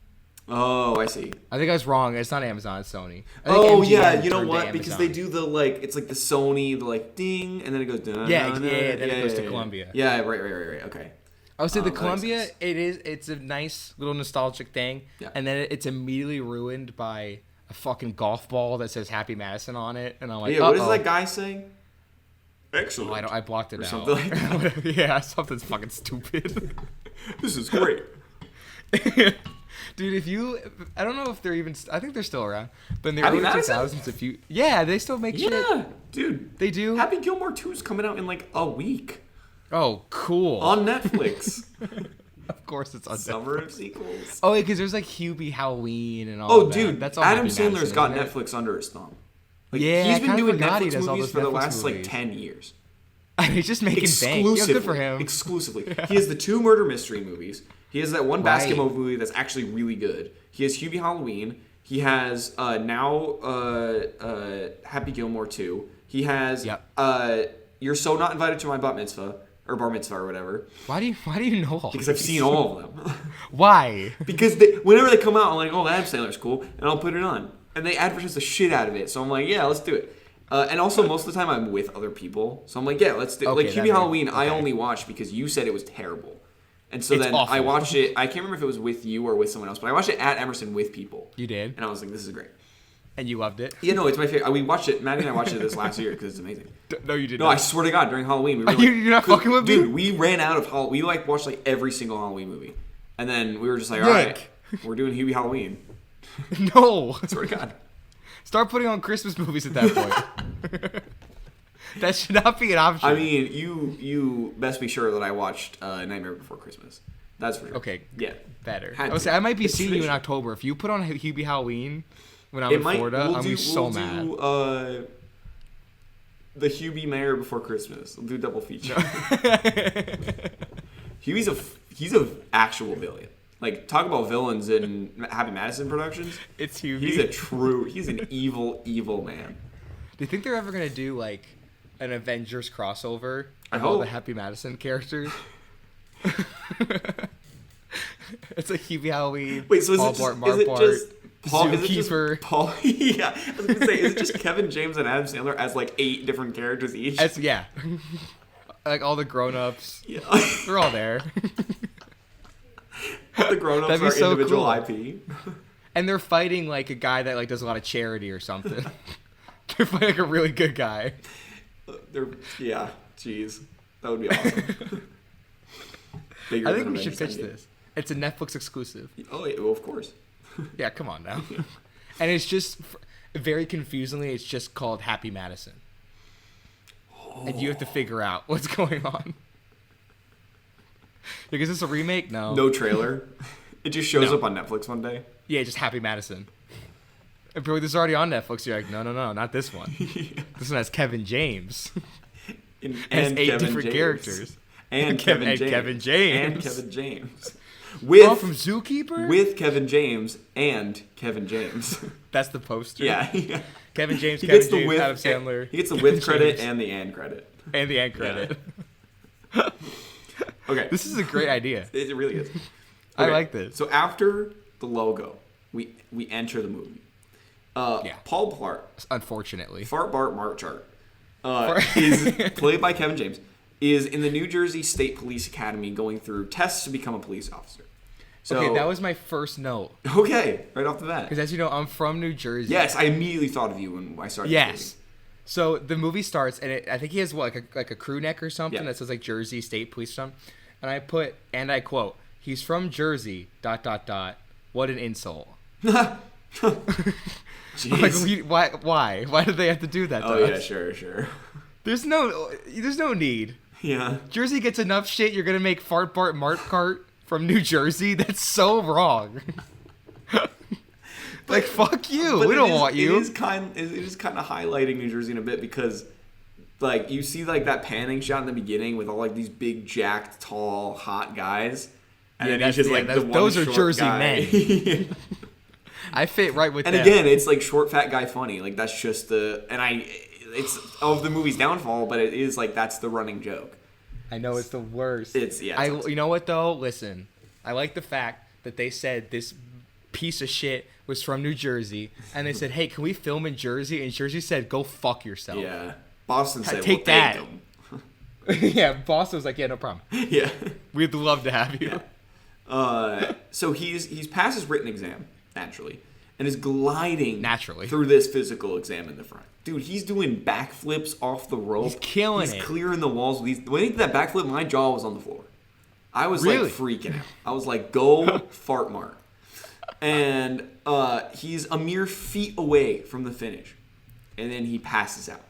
Oh, I see. I think I was wrong. It's not Amazon, it's Sony. Oh, MGM yeah, you know turned to what? Because they do the, like, it's like the Sony, the, like, ding, and then it goes, dun, Yeah, dun, then it goes to Columbia. Yeah, right, okay. I would say the that makes Columbia, sense. it's a nice little nostalgic thing. Yeah. And then it's immediately ruined by a fucking golf ball that says Happy Madison on it. And I'm like, Yeah, what does that guy say? Excellent. I blocked it or out. something like that. Yeah, something's fucking stupid. This is great. Dude, I don't know if they're even, I think they're still around. But in the Happy early Madison? 2000s, yeah, they still make shit. Yeah, dude. They do? Happy Gilmore 2's coming out in, like, a week. Oh, cool. On Netflix. Of course it's on Summer of sequels. Oh, yeah, because there's like Hubie Halloween and all Oh, that. dude, That's all Adam Happy Sandler's Madison, got isn't it? Netflix under his thumb. Like, Yeah, he's I been kinda doing forgot he Netflix does all movies those for the Netflix last like movies. 10 years. He's just making bank. Yeah, good for him. Exclusively. Yeah. He has the 2 murder mystery movies. He has that one basketball movie that's actually really good. He has Hubie Halloween. He has now Happy Gilmore 2. He has You're So Not Invited to My Bat Mitzvah or Bar Mitzvah or whatever. Why do you know all Because these? I've seen all of them. Why? Because whenever they come out, I'm like, oh, Adam Sandler's cool, and I'll put it on. And they advertise the shit out of it, so I'm like, yeah, let's do it. And also, most of the time, I'm with other people, so I'm like, yeah, let's do it. Okay, Like, Hubie Halloween, I only watched because you said it was terrible. And so then awful. I watched it, I can't remember if it was with you or with someone else, but I watched it at Emerson with people. You did? And I was like, this is great. And you loved it? Yeah, no, it's my favorite. We watched it, Maddie and I watched it this last year because it's amazing. No, you didn't. No, I swear to God, during Halloween, we were You're not fucking with me? Dude, we ran out of Halloween. We like watched like every single Halloween movie. And then we were just like, all right, we're doing Hubie Halloween. No. I swear to God. Start putting on Christmas movies at that point. That should not be an option. I mean, you best be sure that I watched Nightmare Before Christmas. That's for sure. Okay. Yeah. Better. Had I would to. say I might be It's seeing you in tradition. October. If you put on Hubie Halloween when I'm in Florida, I'm gonna be so mad. Do, the Hubie Mayor Before Christmas. We'll do double feature. He's a actual villain. Like, talk about villains in Happy Madison Productions. It's Hubie. He's an evil man. Do you think they're ever gonna do like an Avengers crossover I of all the hope. Happy Madison characters? It's like Hubie Halloween. Wait, so is Paul it just, Blart, Mark is it Blart, just Paul? Is it Zookeeper. just Paul? Yeah, I was gonna say, is it just Kevin James and Adam Sandler as like 8 different characters each? Yeah. Like all the grown-ups. Yeah. They're all there. The grown-ups That'd be are so individual cool. IP. And they're fighting like a guy that like does a lot of charity or something. They're fighting like a really good guy. Yeah, jeez, that would be awesome. Bigger I think than we should Avengers pitch Endgame. this. It's a Netflix exclusive. Oh, yeah, well, of course. Yeah, come on now. And it's just, very confusingly, it's just called Happy Madison. And you have to figure out what's going on. Like, is this a remake? No. No trailer. It just shows No. up on Netflix one day. Yeah, just Happy Madison. And people, this is already on Netflix. You're like, no, not this one. This one has Kevin James. And Has 8 Kevin different James. characters. And Kevin James. Kevin James. And Kevin James. Oh, from Zookeeper? With Kevin James and Kevin James. That's the poster. Yeah. Kevin James, He Kevin gets the James, with, Adam Sandler. He gets the Kevin with credit James, and the and credit. and the end credit. Okay. This is a great idea. It really is. I Okay, like this. So after the logo, we enter the movie. Paul Blart, Unfortunately. Fart Bart Marchart, is played by Kevin James, is in the New Jersey State Police Academy going through tests to become a police officer. So, Okay, that was my first note. Okay, right off the bat. Because as you know, I'm from New Jersey. Yes, I immediately thought of you when I started. Yes. So the movie starts, and I think he has what, like a crew neck or something Yeah. that says like Jersey State Police or something. And I put, and I quote, "He's from Jersey. ... What an insult." Jeez. Like, why did they have to do that? Oh to yeah, us? sure. There's no need. Yeah. Jersey gets enough shit. You're gonna make Fart Bart Markart from New Jersey? That's so wrong. Like, fuck you. But We don't want you. It is kind of highlighting New Jersey in a bit because, like, you see like that panning shot in the beginning with all like these big, jacked, tall, hot guys, and then he's just like the one those are short Jersey guy. men. I fit right with And that. again, it's like short, fat guy funny. Like that's just it's of the movie's downfall, but it is like that's the running joke. I know it's the worst. You know what though? Listen, I like the fact that they said this piece of shit was from New Jersey, and they said, "Hey, can we film in Jersey?" And Jersey said, "Go fuck yourself." Yeah. Boston said, Take "We'll that." take them. Yeah, Boston was like, "Yeah, no problem. Yeah. We'd love to have you." So he's passed his written exam naturally, and is gliding Naturally. through this physical exam in the front. Dude, he's doing backflips off the rope. He's killing it. He's clearing the walls. When he did that backflip, my jaw was on the floor. I was Really? like freaking out. I was like, "Go fart mark!" And he's a mere feet away from the finish, and then he passes out.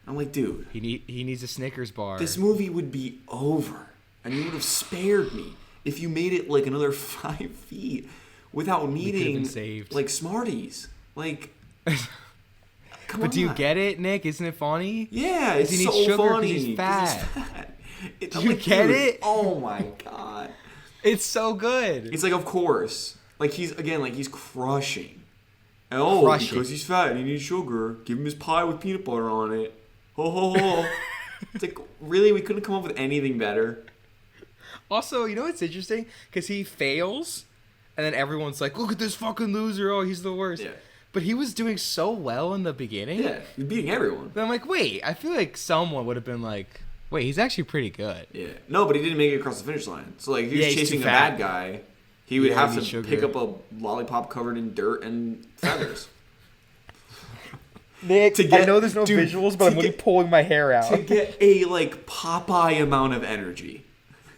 I'm like, dude, He needs a Snickers bar. this movie would be over, and you would have spared me if you made it like another 5 feet without needing been saved. like Smarties. Like, Come But on. do you get it, Nick? Isn't it funny? Yeah, it's He needs so sugar 'cause funny. he's 'cause fat. Do you get it? Oh my god. It's so good. It's like, of course. Like, he's crushing. Oh, Crushing. because he's fat and he needs sugar. Give him his pie with peanut butter on it. Ho, ho, ho. It's like, really? We couldn't come up with anything better? Also, you know what's interesting? Because he fails, and then everyone's like, look at this fucking loser. Oh, he's the worst. Yeah. But he was doing so well in the beginning. Yeah, he's beating everyone. But I'm like, wait, I feel like someone would have been like, wait, he's actually pretty good. Yeah. No, but he didn't make it across the finish line. So, like, if he was Yeah, he's chasing too a fat. bad guy, he would have he to sugar. pick up a lollipop covered in dirt and feathers. Nick, To get- I know there's no dude, visuals, but to I'm really get- pulling my hair out. To get a, like, Popeye amount of energy.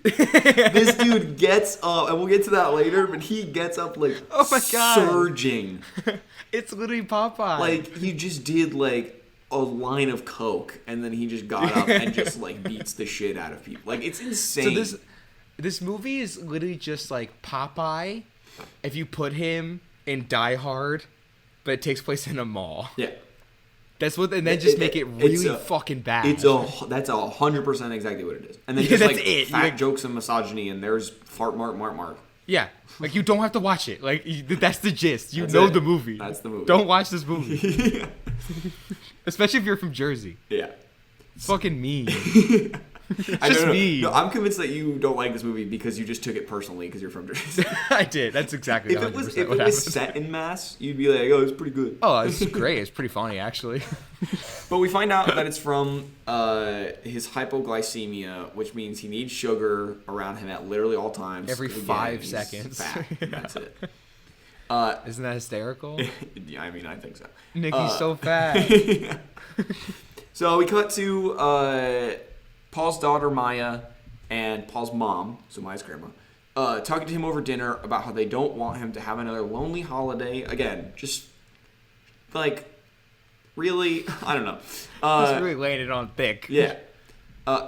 This dude gets up, and we'll get to that later, but he gets up, like, Oh my God. surging. It's literally Popeye. Like, he just did, like, a line of coke, and then he just got up and just, like, beats the shit out of people. Like, it's insane. So this movie is literally just like Popeye if you put him in Die Hard, but it takes place in a mall. Yeah. That's what, and then just make it really it's fucking bad. That's 100% exactly what it is. And then Yeah, just that's like it. fat Like- jokes and misogyny, and there's fart mark. Yeah, like you don't have to watch it. Like that's the gist. You That's know it. the movie. That's the movie. Don't watch this movie, especially if you're from Jersey. Yeah. It's fucking mean. I just know. me. No, I'm convinced that you don't like this movie because you just took it personally because you're from Jersey. I did. That's exactly. If it 100% was what happened. set in Mass, you'd be like, oh, it's pretty good. Oh, it's great. It's pretty funny actually. But we find out that it's from his hypoglycemia, which means he needs sugar around him at literally all times. Every 'cause, 5 he's seconds. Fat, and that's it. Isn't that hysterical? Yeah, I mean, I think so. Nick's so fat. So we cut to Paul's daughter Maya and Paul's mom, so Maya's grandma, talking to him over dinner about how they don't want him to have another lonely holiday. Again, just like, really, I don't know. He's really laying it on thick. Yeah.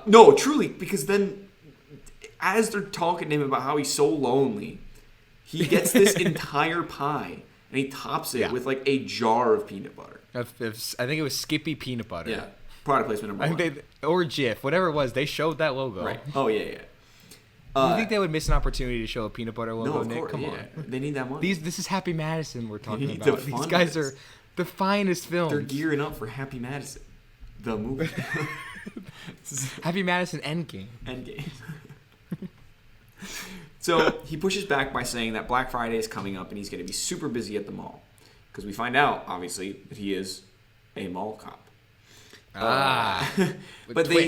No, truly, because then as they're talking to him about how he's so lonely, he gets this entire pie and he tops it with like a jar of peanut butter. I think it was Skippy peanut butter. Yeah. Product placement number I one. think or Jif, whatever it was, they showed that logo. Right. Oh, yeah. You think they would miss an opportunity to show a peanut butter logo, No, of Nick? course. Come yeah. on. They need that money. This is Happy Madison we're talking need about. the These guys funds. are the finest films. They're gearing up for Happy Madison, the movie. Happy Madison Endgame. Endgame. So he pushes back by saying that Black Friday is coming up and he's going to be super busy at the mall. Because we find out, obviously, that he is a mall cop. But they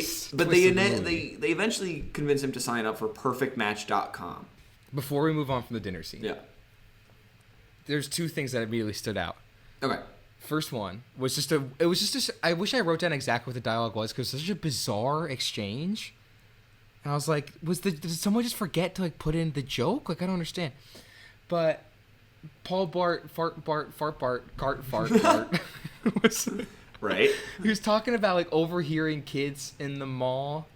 eventually convince him to sign up for perfectmatch.com. Before we move on from the dinner scene, Yeah. there's two things that immediately stood out. Okay. First one was I wish I wrote down exactly what the dialogue was because it's such a bizarre exchange. And I was like, did someone just forget to like put in the joke? Like I don't understand. But Paul Bart fart cart fart was Right. he was talking about like overhearing kids in the mall.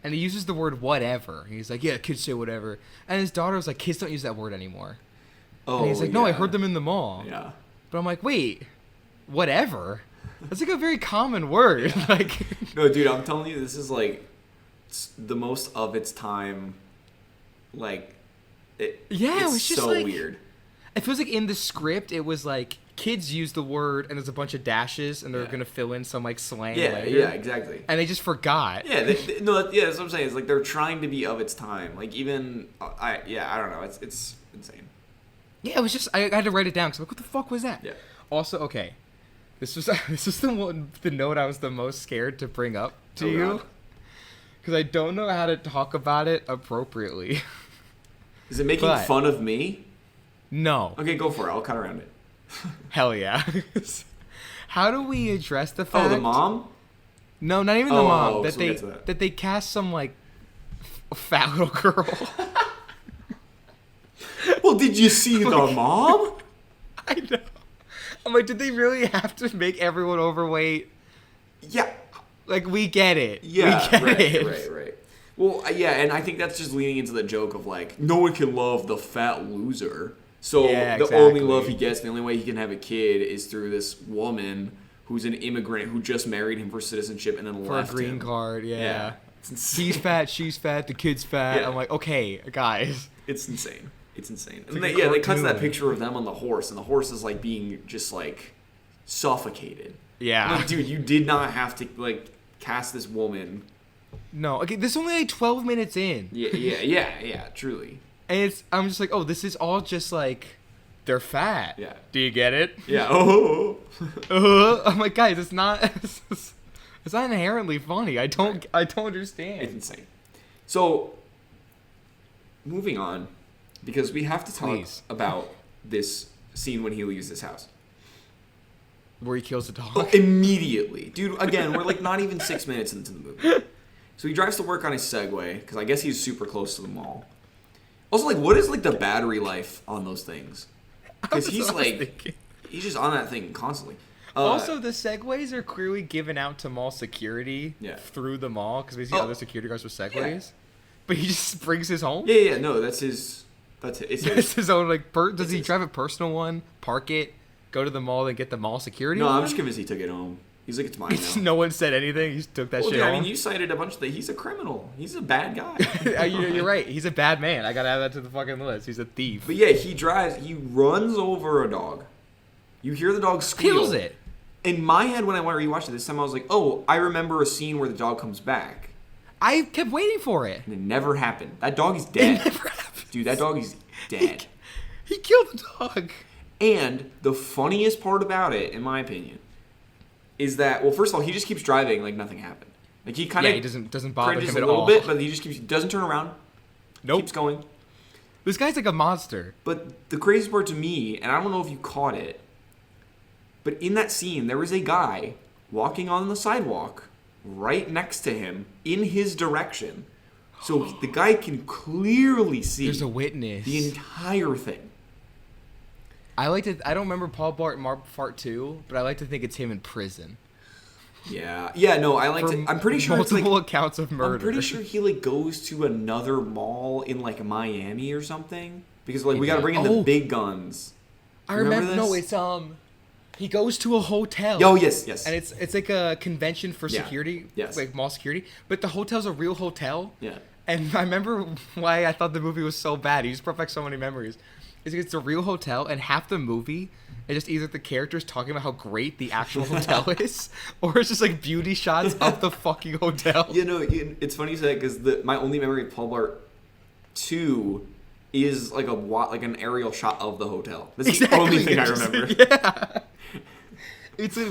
And he uses the word whatever. He's like, yeah, kids say whatever. And his daughter was like, kids don't use that word anymore. Oh, And he's like, no, I heard them in the mall. Yeah. But I'm like, wait, whatever? That's like a very common word. Like, No, dude, I'm telling you, this is like the most of its time. Like, it was just so like, weird. It feels like in the script, it was like kids use the word and there's a bunch of dashes and they're gonna fill in some like slang. Yeah, later. yeah, exactly. And they just forgot. Yeah, that's what I'm saying. It's like they're trying to be of its time. Like even, I don't know. It's insane. Yeah, it was just I had to write it down because I'm like, what the fuck was that? Yeah. Also, okay, this was the note I was the most scared to bring up to Oh, you God. because I don't know how to talk about it appropriately. Is it making But- fun of me? No. Okay, go for it. I'll cut around it. Hell yeah. How do we address the fact? Oh, the mom? No, not even the Oh, mom. so That we'll they get to that. that they cast some like fat little girl. Well, did you see the mom? I know. I'm like, did they really have to make everyone overweight? Yeah. Like, we get it. Yeah, we get right, it. right. Well, yeah, and I think that's just leaning into the joke of like, no one can love the fat loser. So Yeah, the only exactly. love he gets, the only way he can have a kid is through this woman who's an immigrant who just married him for citizenship and then For left a green him. card, yeah. It's insane. He's fat, she's fat, the kid's fat. Yeah. I'm like, okay, guys. It's insane. It's insane. And like they cut to that cartoon. picture of them on the horse, and the horse is like being just like suffocated. Yeah. I'm like, dude, you did not have to like cast this woman. No, okay, this is only like 12 minutes in. Yeah, truly. And I'm just like, oh, this is all just like, they're fat. Yeah. Do you get it? Yeah. Oh. I'm like, guys, it's not inherently funny. I don't understand. It's insane. So, moving on, because we have to talk Please. about this scene when he leaves this house. Where he kills the dog. Oh, immediately. Dude, again, we're like not even 6 minutes into the movie. So he drives to work on his Segway, because I guess he's super close to the mall. Also, like, what is like the battery life on those things? Because he's like, he's just on that thing constantly. Also, the Segways are clearly given out to mall security through the mall, because we see other security guards with Segways. Yeah. But he just brings his home? Yeah, no, that's his... It's his own, like, does he drive a personal one, park it, go to the mall, and get the mall security No, one? I'm just convinced he took it home. He's like, it's mine now. No one said anything. He just took that shit home. home. I mean, you cited a bunch of things. He's a criminal. He's a bad guy. You're right. He's a bad man. I gotta add that to the fucking list. He's a thief. But yeah, he runs over a dog. You hear the dog squeal. Kills it. In my head, when I went to rewatch it this time, I was like, oh, I remember a scene where the dog comes back. I kept waiting for it. And it never happened. That dog is dead. It never happened. Dude, that dog is dead. He killed the dog. And the funniest part about it, in my opinion, is that, well, first of all, he just keeps driving like nothing happened. Like he kind of he doesn't bother him cringes at a little all. bit, but he just doesn't turn around. Nope. Keeps going. This guy's like a monster. But the craziest part to me, and I don't know if you caught it, but in that scene, there was a guy walking on the sidewalk right next to him in his direction. So the guy can clearly see There's a witness. the entire thing. I don't remember Paul Blart Part 2, but I like to think it's him in prison. Yeah, no, I'm pretty sure it's multiple like accounts of murder. I'm pretty sure he like goes to another mall in like Miami or something because like we got to bring in the big guns. I remember this? No, it's he goes to a hotel. Oh yes. And it's like a convention for security, like mall security, but the hotel's a real hotel. Yeah. And I remember why I thought the movie was so bad. He just brought back so many memories. It's a real hotel, and half the movie is just either the characters talking about how great the actual hotel is, or it's just like beauty shots of the fucking hotel. You know, it's funny you say that because my only memory of Paul Blart 2 is like an aerial shot of the hotel. That's the only thing I remember. Yeah.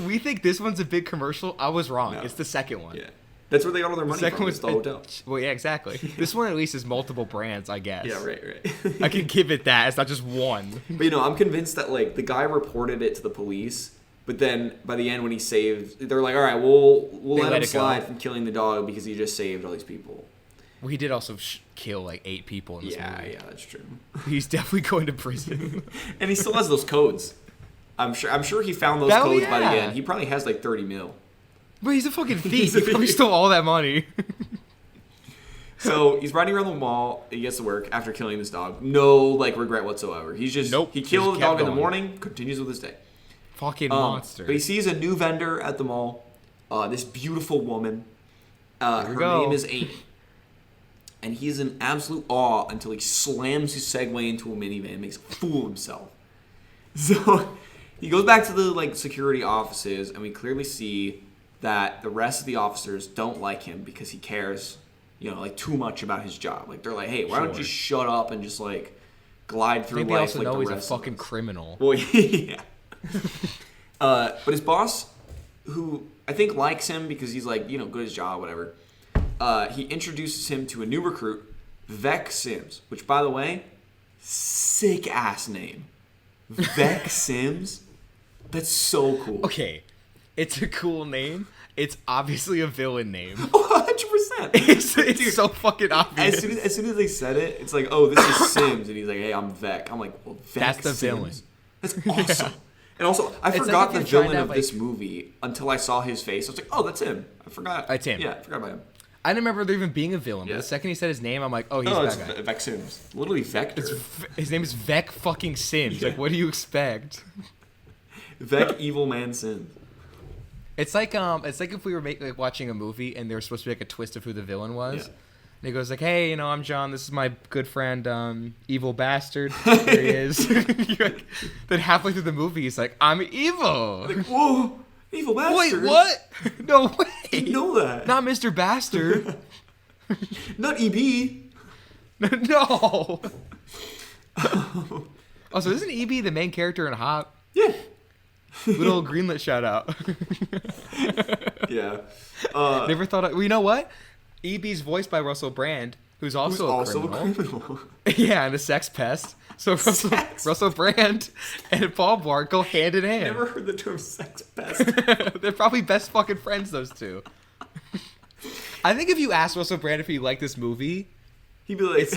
We think this one's a big commercial. I was wrong. No. It's the second one. Yeah. That's where they got all their money second from, is the hotel. Well, yeah, exactly. This one at least is multiple brands, I guess. Yeah, right. I can give it that. It's not just one. But, you know, I'm convinced that, like, the guy reported it to the police, but then by the end when he saved, they're like, all right, we'll let him slide from killing the dog because he just saved all these people. Well, he did also kill, like, 8 people in this movie. Yeah, that's true. He's definitely going to prison. And he still has those codes. I'm sure he found those codes by the end. He probably has, like, 30 mil. But he's a fucking thief. He probably stole all that money. So he's riding around the mall. He gets to work after killing this dog. No, like, regret whatsoever. He's just he killed the dog in the morning. Continues with his day. Fucking monster. But he sees a new vendor at the mall. This beautiful woman. Her name is Amy. And he's in absolute awe until he slams his Segway into a minivan and makes a fool of himself. So he goes back to the security offices, and we clearly see that the rest of the officers don't like him because he cares, too much about his job. Like, they're like, hey, why don't you shut up and just, glide through life like the rest of us? They also know he's a fucking criminal. Well, yeah. But his boss, who I think likes him because he's, good at his job, whatever, he introduces him to a new recruit, Vec Sims, which, by the way, sick-ass name. Vec Sims? That's so cool. Okay. It's a cool name. It's obviously a villain name. 100%. It's so fucking obvious. As soon as they said it, it's like, oh, this is Sims. And he's like, hey, I'm Vec. I'm like, well, Vec That's the Sims. villain. That's awesome. Yeah. And also, I forgot the villain of this movie until I saw his face. I was like, oh, that's him. I forgot. That's him. Yeah, I forgot about him. I didn't remember there even being a villain, but the second he said his name, I'm like, oh, he's that guy. Vec Sims. Literally Vector. His name is Vec fucking Sims. Yeah. Like, what do you expect? Vec Evil Man Sims. It's like if we were watching a movie and there was supposed to be like a twist of who the villain was. Yeah. And he goes like, "Hey, I'm John. This is my good friend, Evil Bastard." There he is. Then halfway through the movie, he's like, "I'm evil." Like, whoa, Evil Bastard. Wait, what? No way. I didn't know that. Not Mr. Bastard. Not EB. No. Also, isn't EB the main character in Hop? Yeah. Little Greenlit shout out. Yeah. Never thought. Well, you know what? EB's voiced by Russell Brand, who's also a criminal. Yeah, and a sex pest. So Russell Brand and Paul Blart go hand in hand. Never heard the term sex pest. They're probably best fucking friends, those two. I think if you asked Russell Brand if he liked this movie, He'd be like,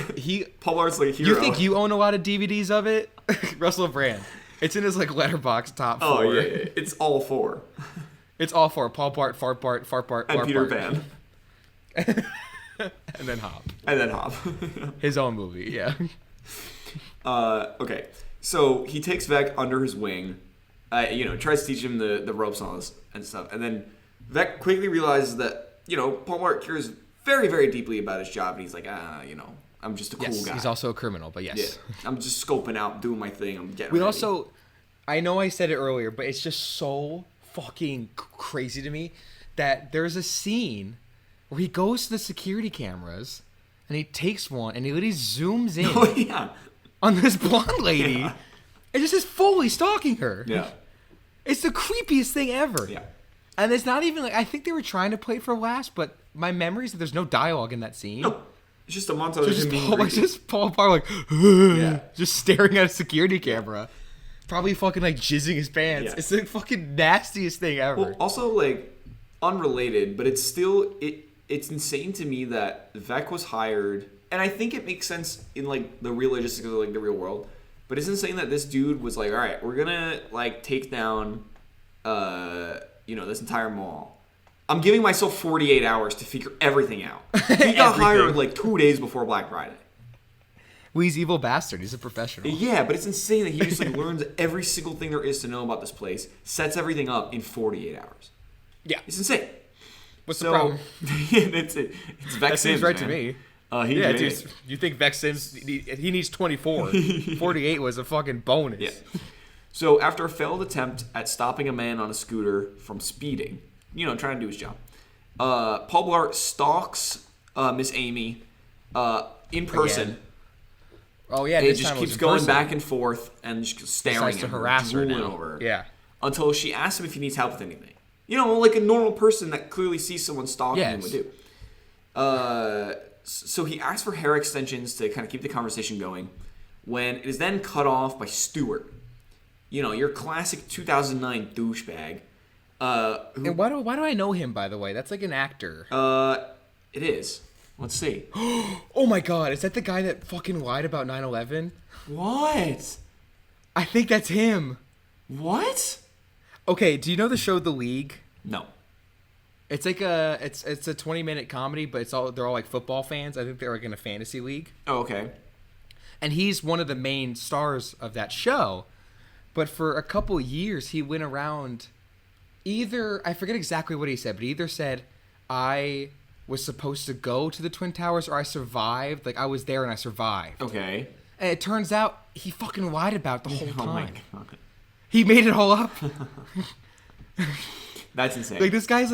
Paul Blart's like hero. You think you own a lot of DVDs of it? Russell Brand. It's in his like letterbox top 4. Oh yeah. It's all 4. It's all 4. Paul Blart, Fart Bart, and Bart Peter Bart. Pan. And then Hop. His own movie, yeah. Okay. So he takes Vec under his wing, tries to teach him the ropes and all this and stuff. And then Vec quickly realizes that, Paul Blart cares very, very deeply about his job. And he's like, I'm just a cool guy. He's also a criminal, but yes. Yeah. I'm just scoping out, doing my thing. I'm getting We ready. also, I know I said it earlier, but it's just so fucking crazy to me that there's a scene where he goes to the security cameras and he takes one and he literally zooms in Oh, yeah. on this blonde lady Yeah. and just is fully stalking her. Yeah. It's the creepiest thing ever. Yeah. And it's not even like, I think they were trying to play it for laughs, but my memory is that there's no dialogue in that scene. No. It's just a montage of him being Paul Blart Yeah. just staring at a security camera. Probably fucking like jizzing his pants. Yeah. It's the fucking nastiest thing ever. Well, also, like, unrelated, but it's still, it's insane to me that Vec was hired, and I think it makes sense in, like, the real logistics of, like, the real world, but it's insane that this dude was like, all right, we're gonna, like, take down, this entire mall. I'm giving myself 48 hours to figure everything out. He got hired, like, 2 days before Black Friday. Well, he's Evil Bastard. He's a professional. Yeah, but it's insane that he just, like, learns every single thing there is to know about this place, sets everything up in 48 hours. Yeah. It's insane. What's the problem? It's Vec That seems Sims, right man. to me. Yeah, dude, you think Vec Sims, he needs 24. 48 was a fucking bonus. Yeah. So after a failed attempt at stopping a man on a scooter from speeding, trying to do his job, Paul Blart stalks Miss Amy in person. Again. Oh, yeah. And This it just time it was keeps in going person. back and forth and just staring Decides at to her, harass her drooling now. over her. Yeah. Until she asks him if he needs help with anything. Like a normal person that clearly sees someone stalking him would do. So he asks for hair extensions to kind of keep the conversation going, when it is then cut off by Stewart. Your classic 2009 douchebag. And why do I know him, by the way? That's like an actor. It is. Let's see. Oh my god, is that the guy that fucking lied about 9/11? What? I think that's him. What? Okay, do you know the show The League? No. It's like it's a 20-minute comedy, but they're all like football fans. I think they're like in a fantasy league. Oh, okay. And he's one of the main stars of that show. But for a couple years, he went around I forget exactly what he said, but he either said, I was supposed to go to the Twin Towers, or I survived. Like, I was there and I survived. Okay. And it turns out he fucking lied about it the whole Oh my time. god. He made it all up. That's insane. Like, this guy's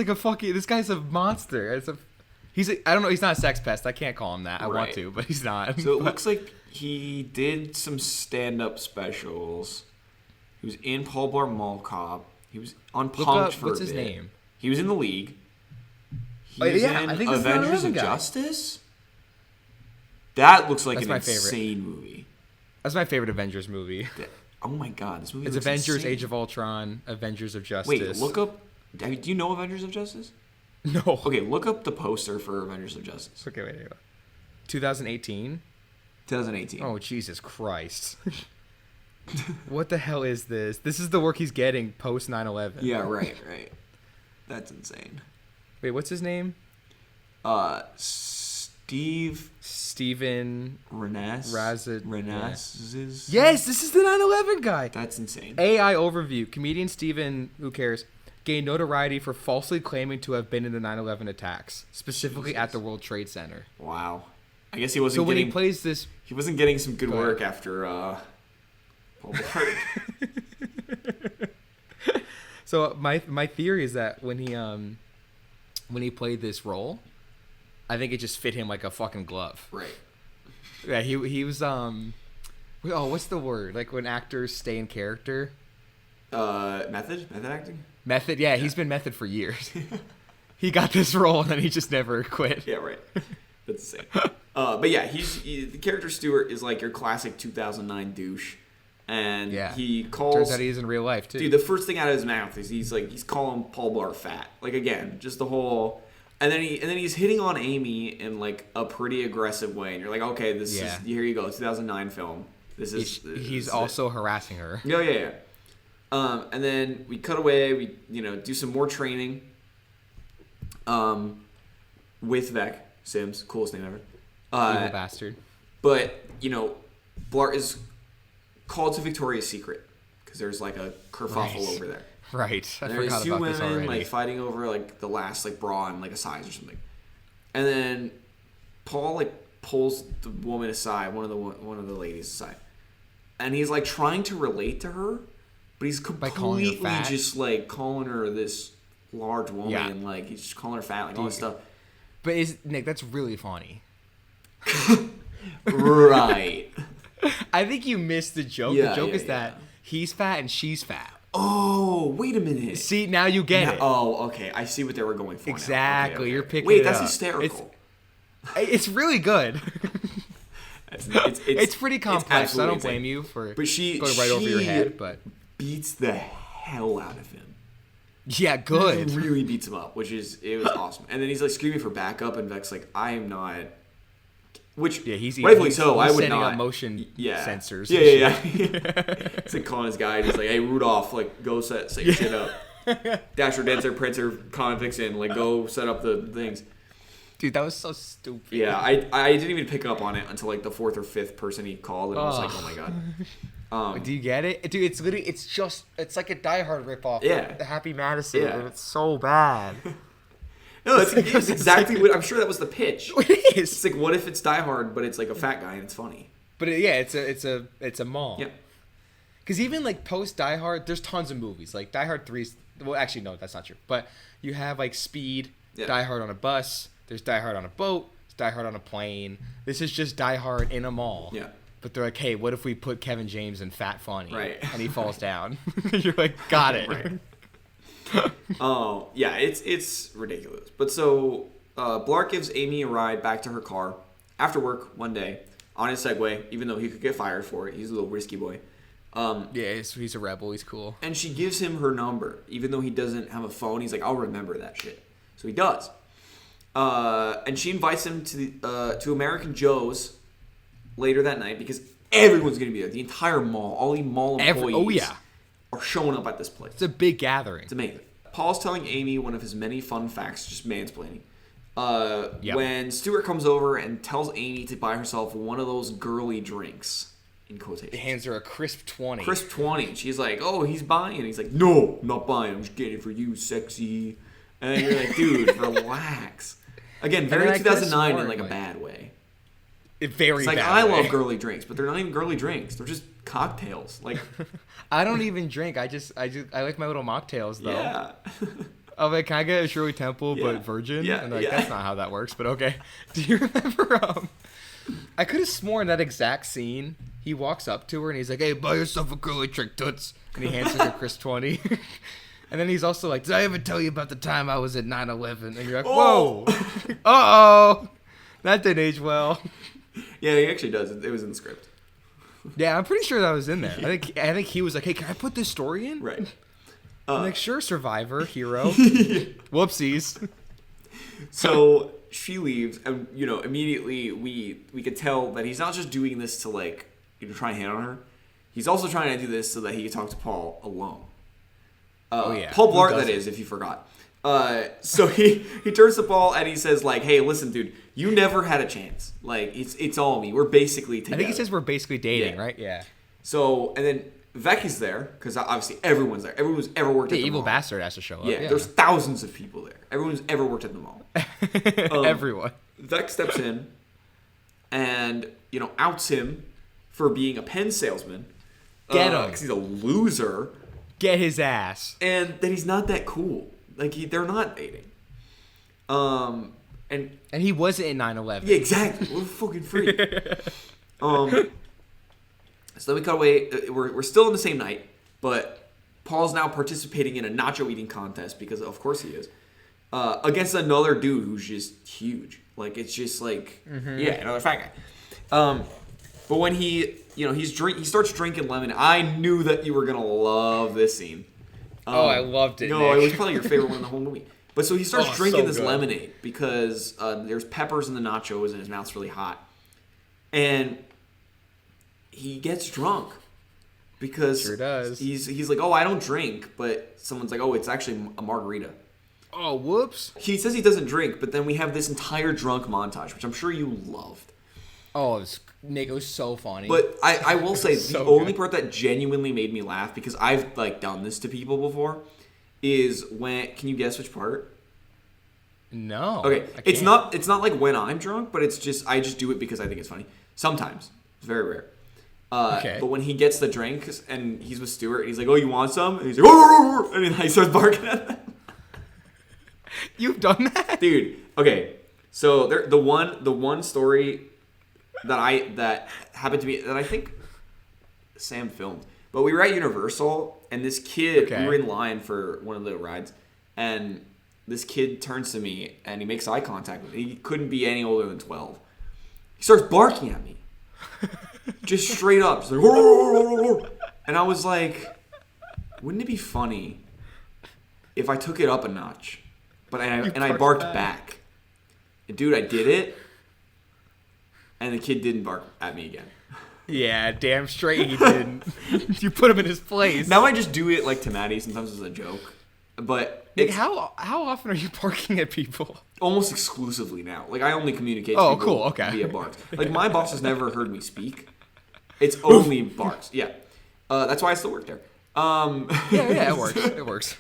a monster. I don't know, he's not a sex pest. I can't call him that. I want to, but he's not. So it looks like he did some stand-up specials. He was in Paul Blart Mall Cop. He was on Punk'd for what's a his bit. name? He was in The League. He Oh, was yeah, in I think that's the Avengers of 9/11 guy. Justice. That looks like That's an my favorite. insane movie. That's my favorite Avengers movie. Oh my god, this movie It's looks Avengers, insane. Age of Ultron, Avengers of Justice. Wait, look up... Do you know Avengers of Justice? No. Okay, look up the poster for Avengers of Justice. Okay, wait. 2018? 2018. Oh, Jesus Christ. What the hell is this? This is the work he's getting post 9/11. Yeah, right. That's insane. Wait, what's his name? Steven Renasses. Yes, this is the 9/11 guy. That's insane. AI overview. Comedian Steven, who cares, gained notoriety for falsely claiming to have been in the 9/11 attacks, specifically at the World Trade Center. Wow. I guess he wasn't. So when getting, he plays this, he wasn't getting some good work after Paul Blart. So my theory is that when he played this role, I think it just fit him like a fucking glove. Right. Yeah, he was what's the word? Like when actors stay in character. Method acting. Method, yeah, he's been method for years. He got this role and then he just never quit. Yeah, right. That's the same. But yeah, the character Stewart is like your classic 2009 douche. And he calls. Turns out he is in real life too. Dude, the first thing out of his mouth is he's calling Paul Blart fat. Like again, just the whole. And then he's hitting on Amy in like a pretty aggressive way, and you're like, okay, this is here you go, 2009 film. He's also harassing her. Yeah. And then we cut away. We do some more training. With Vec Sims, coolest name ever. Evil bastard. But Blart is called to Victoria's Secret because there's like a kerfuffle over there. Right. I There's forgot two about this women already. like fighting over like the last like bra and like a size or something. And then Paul like pulls the woman aside, one of the ladies aside. And he's like trying to relate to her, but he's completely just like calling her this large woman and like he's just calling her fat, like all this stuff. But Nick, that's really funny. Right. I think you missed the joke. The joke is that he's fat and she's fat. Oh, wait a minute. See, now you get it. Oh, okay. I see what they were going for. Exactly. Okay. You're picking Wait, it that's up. hysterical. It's really good. It's pretty complex. So I don't blame insane. You for but she, going right over your head. But beats the hell out of him. Yeah, good. He really beats him up, it was awesome. And then he's like screaming for backup, and Vec's like, I am not. Which he's rightfully so. I would setting not. Up motion sensors. Yeah. It's like calling his guy. And he's like, "Hey, Rudolph, like go set your shit up. Dasher, Dancer, Prancer, Comet Vixen, like go set up the things." Dude, that was so stupid. Yeah, I didn't even pick up on it until like the fourth or fifth person he called, and I was like, "Oh my god." Do you get it, dude? It's literally it's like a Die Hard ripoff. Yeah, the Happy Madison. Yeah. And it's so bad. No, it's exactly what I'm sure that was the pitch. It is. It's like, what if it's Die Hard, but it's like a fat guy and it's funny. But it's a mall. Yeah. Because even like post Die Hard, there's tons of movies. Like Die Hard 3. Well, actually, no, that's not true. But you have like Speed, Die Hard on a bus. There's Die Hard on a boat. There's Die Hard on a plane. This is just Die Hard in a mall. Yeah. But they're like, hey, what if we put Kevin James in Fat Funny? Right. And he falls down. You're like, got it. Right. Oh, yeah, it's ridiculous. But so Blart gives Amy a ride back to her car after work one day on his Segway, even though he could get fired for it. He's a little risky boy. He's a rebel. He's cool. And she gives him her number, even though he doesn't have a phone. He's like, I'll remember that shit. So he does. And she invites him to American Joe's later that night because everyone's going to be there. The entire mall, all the mall employees are showing up at this place. It's a big gathering. It's amazing. Paul's telling Amy one of his many fun facts, just mansplaining. When Stewart comes over and tells Amy to buy herself one of those girly drinks, in quotations. He hands her a crisp 20. Crisp 20. She's like, oh, he's buying. He's like, no, I'm not buying. I'm just getting it for you, sexy. And you're like, dude, relax. Again, very 2009 in like a bad way. Very it's like, bad I way. love girly drinks, but they're not even girly drinks. They're just cocktails. Like, I don't even drink. I like my little mocktails though. Yeah. I'm like, can I get a Shirley Temple but virgin? Yeah. And like, that's not how that works, but okay. Do you remember? I could have sworn that exact scene. He walks up to her and he's like, "Hey, buy yourself a girly trick, toots," and he hands her a Chris 20. And then he's also like, "Did I ever tell you about the time I was at 9/11?" And you're like, "Whoa, uh-oh, that didn't age well." Yeah, he actually does. It was in the script. Yeah, I'm pretty sure that was in there. I think he was like, "Hey, can I put this story in?" Right. I'm like, "Sure, survivor, hero." Whoopsies. So she leaves, and immediately we could tell that he's not just doing this to like try and hit on her. He's also trying to do this so that he can talk to Paul alone. Paul Blart, that is, if you forgot. So he turns to Paul and he says like, "Hey, listen, dude, you never had a chance. Like it's all me. We're basically together." I think he says we're basically dating, right? Yeah. So and then Vec is there because obviously everyone's there. Everyone who's ever worked at the evil mall. bastard has to show up. Yeah, there's thousands of people there. Everyone who's ever worked at the mall. Everyone. Vec steps in and, outs him for being a pen salesman. Get him. Because he's a loser. Get his ass. And that he's not that cool. Like, they're not dating. And he wasn't in 9/11. Yeah, exactly. What a fucking freak. So then we cut away. We're still in the same night, but Paul's now participating in a nacho eating contest because, of course, he is against another dude who's just huge. Like it's just like another fat guy. But when he starts drinking lemon. I knew that you were gonna love this scene. I loved it. No, Nick. it was probably your favorite one in the whole movie. But so he starts drinking this good. lemonade because there's peppers in the nachos and his mouth's really hot, and he gets drunk because sure does. He's like, oh, I don't drink, but someone's like, oh, it's actually a margarita. Oh, whoops. He says he doesn't drink, but then we have this entire drunk montage, which I'm sure you loved. Oh, Nick, it was so funny. But I will say So the only good. part that genuinely made me laugh, because I've done this to people before, is when, can you guess which part? No. Okay, it's not like when I'm drunk, but it's just I just do it because I think it's funny. Sometimes. It's very rare. Okay. But when he gets the drinks and he's with Stuart and he's like, oh, you want some? And he's like, oh, and he starts barking at them. You've done that? Dude, okay. So the one story that happened to me that I think Sam filmed. But we were at Universal and this kid, we were in line for one of the rides, and this kid turns to me and he makes eye contact with me. He couldn't be any older than 12. He starts barking at me. Just straight up. Just like, and I was like, wouldn't it be funny if I took it up a notch? But I barked back. And dude, I did it. And the kid didn't bark at me again. Yeah, damn straight he didn't. You put him in his place. Now I just do it like to Maddie sometimes as a joke. But Nick, how often are you barking at people? Almost exclusively now. Like I only communicate to people via barks. Like my boss has never heard me speak. It's only barks. Yeah. That's why I still work there. Yeah, it works. It works.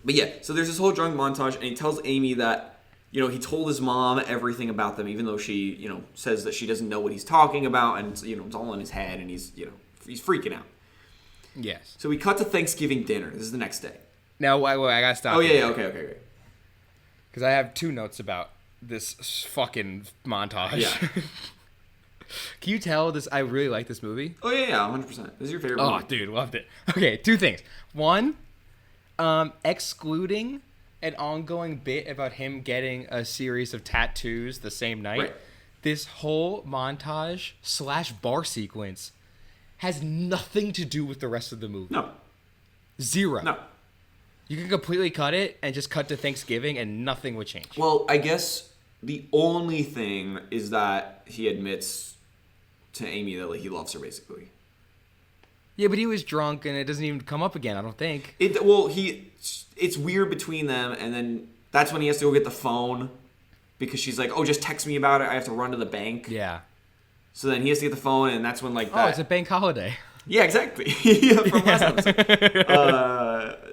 But yeah, so there's this whole drunk montage, and he tells Amy that, he told his mom everything about them, even though she, says that she doesn't know what he's talking about, and, it's all in his head, and he's freaking out. Yes. So we cut to Thanksgiving dinner. This is the next day. Now, wait, I gotta stop. Oh, yeah, okay. Because I have two notes about this fucking montage. Yeah. Can you tell this? I really like this movie. Oh, yeah, 100%. This is your favorite movie. Oh, dude, loved it. Okay, two things. One, excluding an ongoing bit about him getting a series of tattoos the same night. Right. This whole montage / bar sequence has nothing to do with the rest of the movie. No. Zero. No. You can completely cut it and just cut to Thanksgiving and nothing would change. Well, I guess the only thing is that he admits to Amy that he loves her, basically. Yeah, but he was drunk and it doesn't even come up again, I don't think. It's weird between them, and then that's when he has to go get the phone because she's like, oh, just text me about it. I have to run to the bank. Yeah. So then he has to get the phone, and that's when that. Oh, it's a bank holiday. Yeah, exactly. From last episode.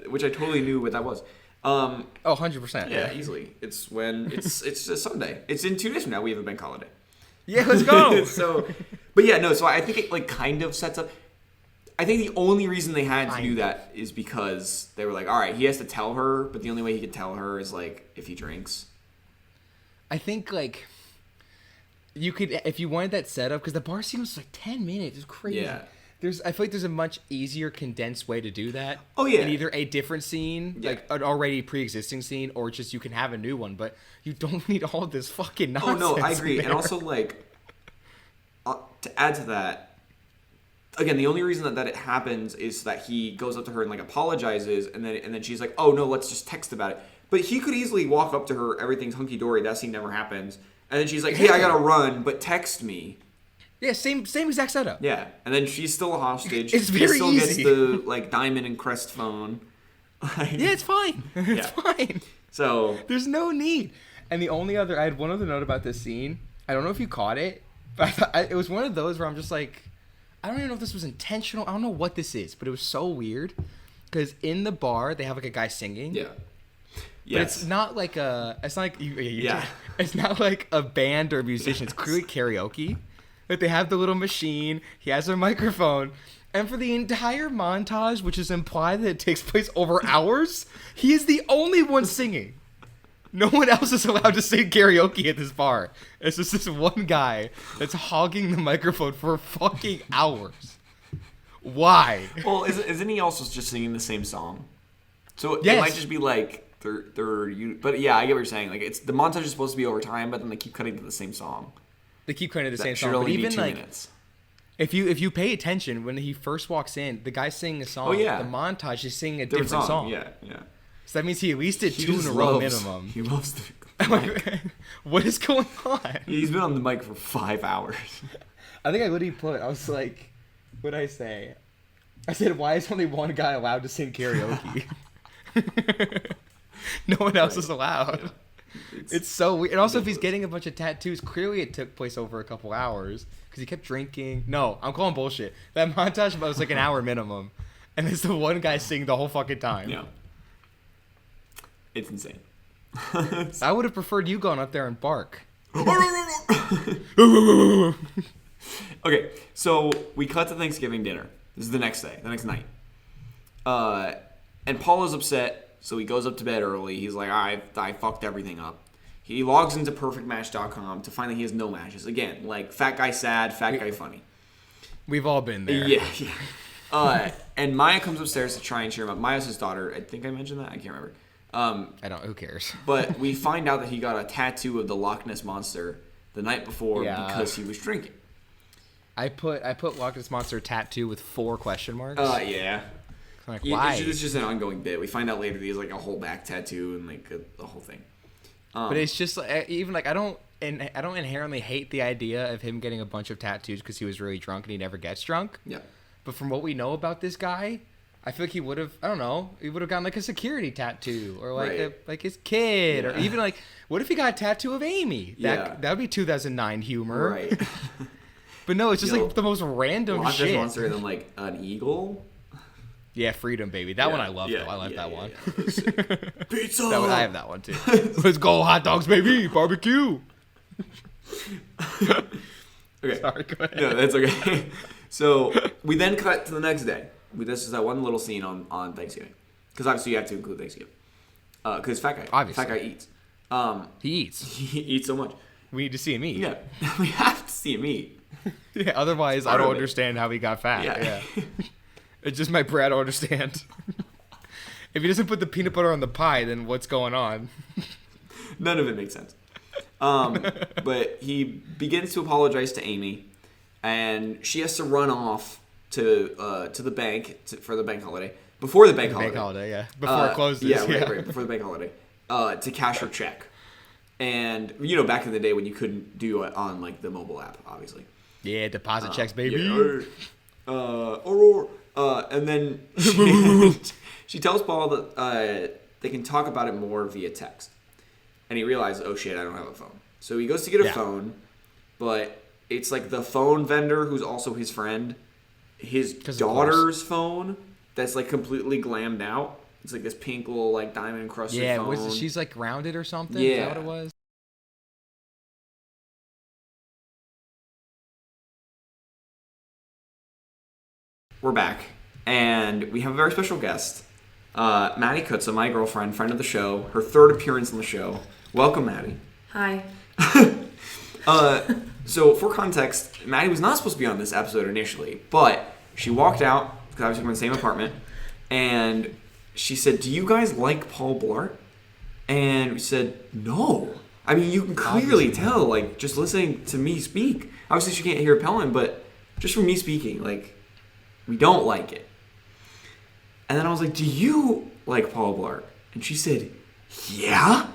Which I totally knew what that was. 100%. Yeah, easily. It's when it's a Sunday. It's in 2 days from now. We have a bank holiday. Yeah, let's go. So I think it kind of sets up. I think the only reason they had to do that is because they were like, all right, he has to tell her, but the only way he could tell her is if he drinks. I think you could, if you wanted that setup, because the bar scene was 10 minutes. It's crazy. Yeah. I feel like there's a much easier condensed way to do that. Oh, yeah. In either a different scene, an already pre-existing scene, or just you can have a new one, but you don't need all this fucking nonsense. Oh, no, I agree. And also, to add to that, again, the only reason that it happens is that he goes up to her and apologizes, and then she's like, "Oh no, let's just text about it." But he could easily walk up to her, everything's hunky dory, that scene never happens, and then she's like, "Hey, I gotta run, but text me." Yeah, same exact setup. Yeah, and then she's still a hostage. It's very He still easy. gets the diamond and crest phone. Yeah, it's fine. It's fine. So there's no need. And I had one other note about this scene. I don't know if you caught it, but it was one of those where I'm just like, I don't even know if this was intentional. I don't know what this is, but it was so weird. Because in the bar, they have like a guy singing. Yeah. But it's not like it's not like it's not like a band or a musician. It's clearly karaoke. Like they have the little machine. He has a microphone. And for the entire montage, which is implied that it takes place over hours, he is the only one singing. No one else is allowed to sing karaoke at this bar. It's just this one guy that's hogging the microphone for fucking hours. Why? Well, isn't he also just singing the same song? So yes. It might just be like but yeah, I get what you're saying. Like it's the montage is supposed to be over time, but then they keep cutting to the same song. They keep cutting to the same should song. Only but even be 2 like minutes. if you pay attention when he first walks in, the guy's singing a song. Oh, yeah. The montage is singing a different song. Yeah. So that means he at least did 2 in a row minimum. He loves the mic. What is going on? He's been on the mic for 5 hours. I think I literally I was like, what did I say? I said, why is only one guy allowed to sing karaoke? No one else is allowed. Yeah. It's so weird. And also, if he's getting a bunch of tattoos, clearly it took place over a couple hours because he kept drinking. No, I'm calling bullshit. That montage was like an hour minimum. And it's the one guy singing the whole fucking time. Yeah. It's insane. I would have preferred you going up there and bark. Okay, so we cut to Thanksgiving dinner. This is the next day, the next night. And Paul is upset, so he goes up to bed early. He's like, I fucked everything up. He logs into perfectmatch.com to find that he has no matches. Again, like, fat guy sad, fat guy funny. We've all been there. Yeah. And Maya comes upstairs to try and cheer him up. Maya's his daughter. I think I mentioned that. I can't remember. I don't. Who cares? But we find out that he got a tattoo of the Loch Ness Monster the night before because he was drinking. I put Loch Ness Monster tattoo with 4 question marks. Yeah. Like, why? It's just an ongoing bit. We find out later that he has like a whole back tattoo and like the whole thing. But it's just like, even like I don't inherently hate the idea of him getting a bunch of tattoos because he was really drunk and he never gets drunk. Yeah. But from what we know about this guy, I feel like he would have, I don't know, he would have gotten like a security tattoo or like like his kid or even like, what if he got a tattoo of Amy? That would be 2009 humor. Right. But no, it's just like the most random Loch shit. Ness Monster and then like an eagle. Yeah, Freedom Baby. That one I love though. I like that one. Pizza. I have that one too. Let's go hot dogs, baby. Barbecue. Okay. Sorry, go ahead. No, that's okay. So we then cut to the next day. This is that one little scene on Thanksgiving. Because obviously you have to include Thanksgiving. Because fat guy eats. He eats. He eats so much. We need to see him eat. Yeah. We have to see him eat. Yeah, otherwise I don't understand how he got fat. Yeah. It's just my bread, I don't understand. If he doesn't put the peanut butter on the pie, then what's going on? None of it makes sense. But he begins to apologize to Amy, and she has to run off to the bank for the bank holiday. Before the bank holiday. Yeah. Before it closes. Yeah, right. Before the bank holiday. To cash her check. And, back in the day when you couldn't do it on, like, the mobile app, obviously. Yeah, deposit checks, baby. Yeah. And then she tells Paul that they can talk about it more via text. And he realizes, oh shit, I don't have a phone. So he goes to get a phone, but it's like the phone vendor who's also his friend, his daughter's phone that's like completely glammed out. It's like this pink little like diamond encrusted phone. Yeah, she's like grounded or something? Yeah. Is that what it was? We're back, and we have a very special guest, Maddie Kutza, my girlfriend, friend of the show, her 3rd appearance on the show. Welcome, Maddie. Hi. So, for context, Maddie was not supposed to be on this episode initially, but she walked out, because I was in the same apartment, and she said, do you guys like Paul Blart? And we said, no. I mean, you can clearly tell, like, just listening to me speak. Obviously, she can't hear Pelton, but just from me speaking, like, we don't like it. And then I was like, do you like Paul Blart? And she said, yeah.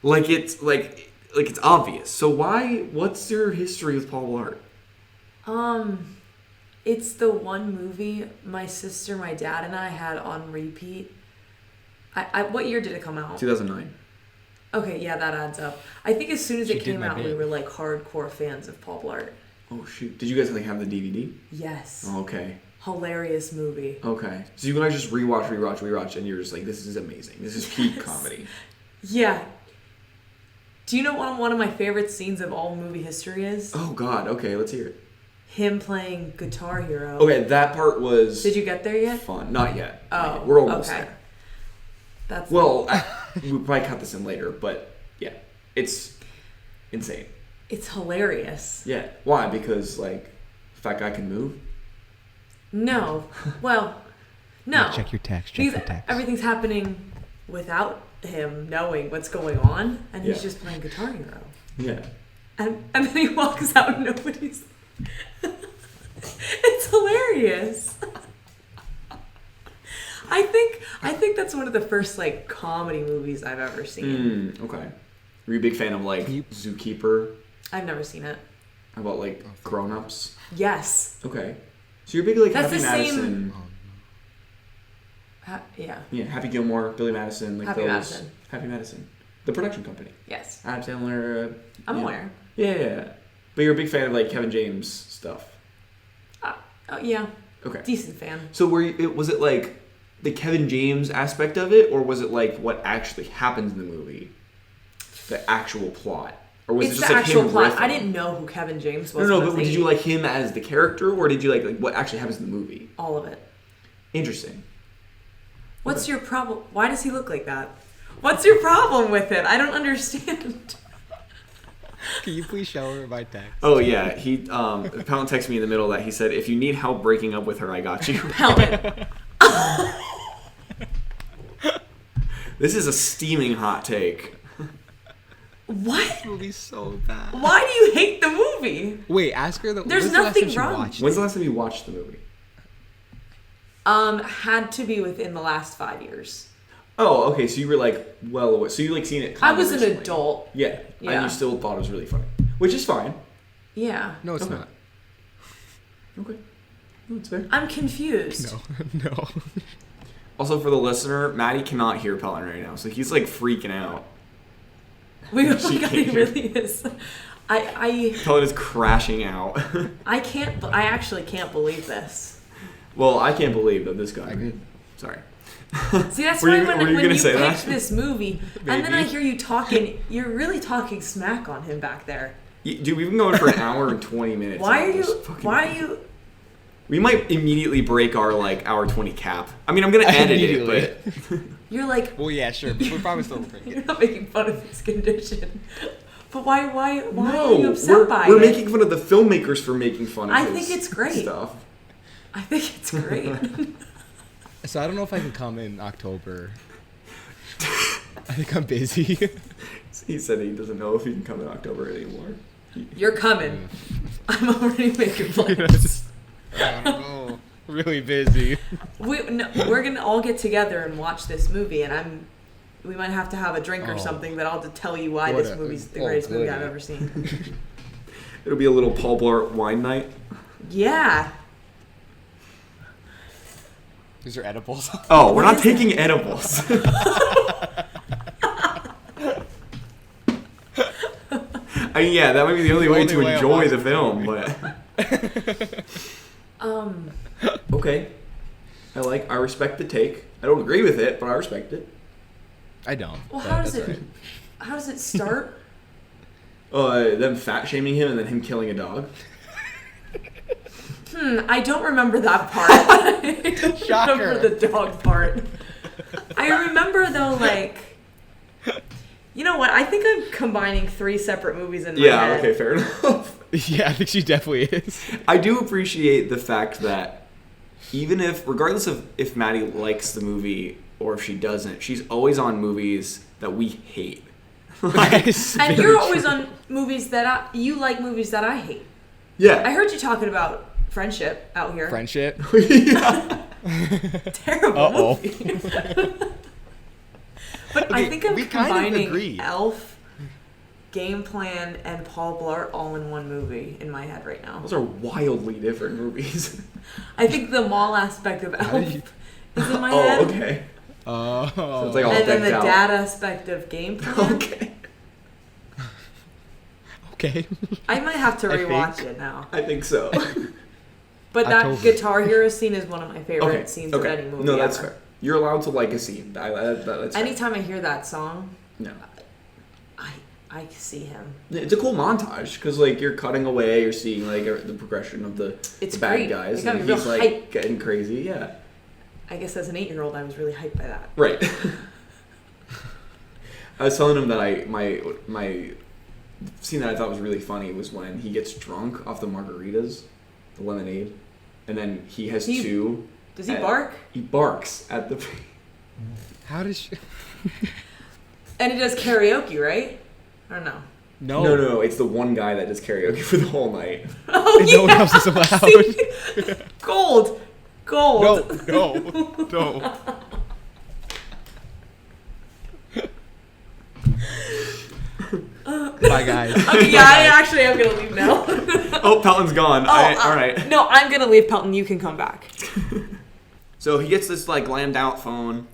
Like it's obvious. So what's your history with Paul Blart? It's the one movie my sister, my dad, and I had on repeat. What year did it come out? 2009. Okay, yeah, that adds up. I think as soon as it came out, we were like hardcore fans of Paul Blart. Oh shoot! Did you guys like have the DVD? Yes. Oh, okay. Hilarious movie. Okay. So you guys just rewatch, and you're just like, this is amazing. This is peak comedy. Yeah. Do you know what one of my favorite scenes of all movie history is? Oh God. Okay, let's hear it. Him playing Guitar Hero. Okay, that part was. Did you get there yet? Fun. Not yet. Oh, Not yet. We're almost okay. there. That's Well, we'll probably cut this in later, but yeah, it's insane. It's hilarious. Yeah. Why? Because like, fat guy can move. No. Well, no. Check your text. Because everything's happening without him knowing what's going on, and he's just playing Guitar Hero. Yeah. And then he walks out and nobody's... It's hilarious. I think that's one of the first like comedy movies I've ever seen. Okay. Were you a big fan of like Zookeeper? I've never seen it. How about like Grown Ups? Yes. Okay. So you're big like That's Happy the Madison. Yeah. Yeah, Happy Gilmore, Billy Madison, like Happy those. Madison. Happy Madison. The production company. Yes. Adam Sandler. I'm aware. Yeah. But you're a big fan of like Kevin James stuff. Oh yeah. Okay. Decent fan. So was it like the Kevin James aspect of it, or was it like what actually happens in the movie? The actual plot? Or was It's it just the like actual him plot. riffing? I didn't know who Kevin James was. No, but did you like him as the character, or did you like what actually happens in the movie? all of it? Interesting. What's your problem? Why does he look like that? What's your problem with it? I don't understand. Can you please show her my text? Oh yeah, he Pelton texted me in the middle of that. He said, "If you need help breaking up with her, I got you." Pelton. This is a steaming hot take. What? This movie's so bad. Why do you hate the movie? Wait, ask her. There's when's the last nothing time she wrong. watched When's it? the last time you watched the movie? Had to be within the last 5 years. Oh, okay. So you were like well away. So you like seen it. I kind of was an recently. adult. Yeah, Yeah. and you still thought it was really funny, which is fine. Yeah. No, it's Okay. not. Okay, that's fair. I'm confused. No. Also, for the listener, Maddie cannot hear Pelton right now, so he's like freaking out. We oh She my God, can't he hear. really is. I Pelton is crashing out. I actually can't believe this. Well, I can't believe that this guy. I could. Sorry. See, that's Were why you- when were you you gonna say picked that? this movie, and then I Maybe. hear you talking, you're really talking smack on him back there. Dude, we've been going for an hour and 20 minutes. Why now. are you? Just fucking- Why are you? We might immediately break our like hour 20 cap. I mean, I'm gonna edit it, but You're like, Well, yeah, sure. But we're probably still drinking. you're not making fun of his condition. But why no, are you upset by we're it? making fun of the filmmakers for making fun of I his think it's great. stuff. I think it's great. So I don't know if I can come in October. I think I'm busy. He said he doesn't know if he can come in October anymore. You're coming. I'm already making plans. I don't know. Really busy. We're gonna all get together and watch this movie, and we might have to have a drink or Oh. something, but I'll just tell you why this movie's the greatest movie I've good. ever seen. It'll be a little Paul Blart wine night. Yeah. These are edibles. Oh, we're What not is taking edibles. I mean, yeah, that might be the only way to only way I enjoy watch the the film, but okay. I respect the take. I don't agree with it, but I respect it. I don't. Well, but how does that's it? right. How does it start? Them fat shaming him and then him killing a dog. I don't remember that part. I don't Shocker. remember the dog part. I remember though, like, you know what? I think I'm combining 3 separate movies in my Yeah, head. okay, fair enough. Yeah, I think she definitely is. I do appreciate the fact that even if, regardless of if Maddie likes the movie or if she doesn't, she's always on movies that we hate. That is And very you're always true. on movies that you like movies that I hate. Yeah. I heard you talking about Friendship out here. Friendship. Yeah. Terrible Uh-oh. movie. But I Okay, think I'm we kind of combining agree. Elf, Game Plan, and Paul Blart all in one movie in my head right now. Those are wildly different movies. I think the mall aspect of Elf do you- is in my Oh, head. okay. Oh. it's like all And then decked the out. dad aspect of Game Plan. Okay. Okay. I might have to I rewatch think. it now. I think so. But that October. Guitar Hero scene is one of my favorite scenes of any movie. No, that's ever. fair. You're allowed to like a scene. That's fair. Anytime I hear that song, No. I see him. It's a cool montage because like you're cutting away, you're seeing like the progression of the bad great. guys, It got and me he's real like hyped. getting crazy. Yeah. I guess as an 8-year-old, I was really hyped by that. Right. I was telling him that my scene that I thought was really funny was when he gets drunk off the margaritas, the lemonade, and then he has two. Does he bark? He barks at the. How does she? And he does karaoke, right? Or no? No. It's the one guy that does karaoke for the whole night. Oh, And no one else is allowed. Gold. No. Bye, guys. Okay, yeah, I actually am gonna leave now. Oh, Pelton's gone. All right. No, I'm gonna leave Pelton. You can come back. So he gets this like glammed out phone,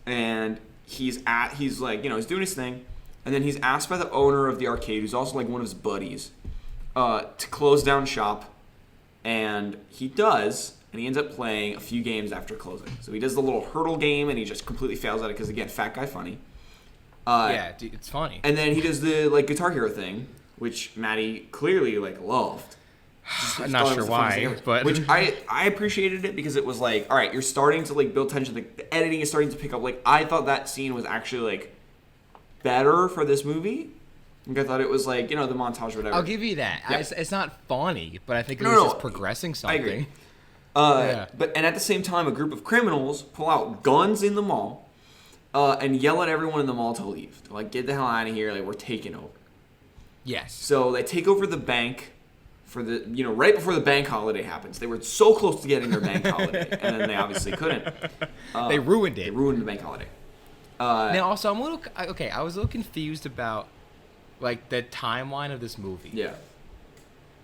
and he's like, you know, he's doing his thing, and then he's asked by the owner of the arcade, who's also like one of his buddies, to close down shop, and he does, and he ends up playing a few games after closing. So he does the little hurdle game, and he just completely fails at it because again, fat guy funny. Yeah, dude, it's funny. And then he does the like Guitar Hero thing, which Maddie clearly like loved. I'm not sure why, but which I appreciated it because it was like, all right, you're starting to like build tension. The editing is starting to pick up. Like I thought that scene was actually like better for this movie. Like I thought it was like, you know, the montage or whatever. I'll give you that. Yep. It's not funny, but I think it No, was no, just progressing something. I agree. Yeah. But at the same time, a group of criminals pull out guns in the mall and yell at everyone in the mall to leave. They're like, get the hell out of here! Like we're taking over. Yes. So they take over the bank for the, you know, right before the bank holiday happens. They were so close to getting their bank holiday, and then they obviously couldn't. They ruined it. They ruined the bank holiday. Now, also, I was a little confused about like the timeline of this movie. Yeah.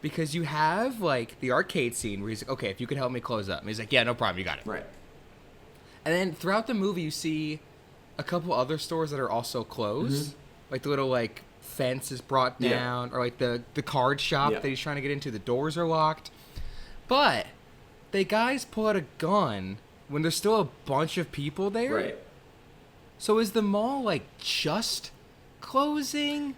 Because you have like the arcade scene where he's like, okay, if you could help me close up. And he's like, yeah, no problem, you got it. Right. And then throughout the movie, you see a couple other stores that are also closed. Like the little like fence is brought down, or like the card shop that he's trying to get into, the doors are locked. But the guys pull out a gun when there's still a bunch of people there. Right. So is the mall like just closing?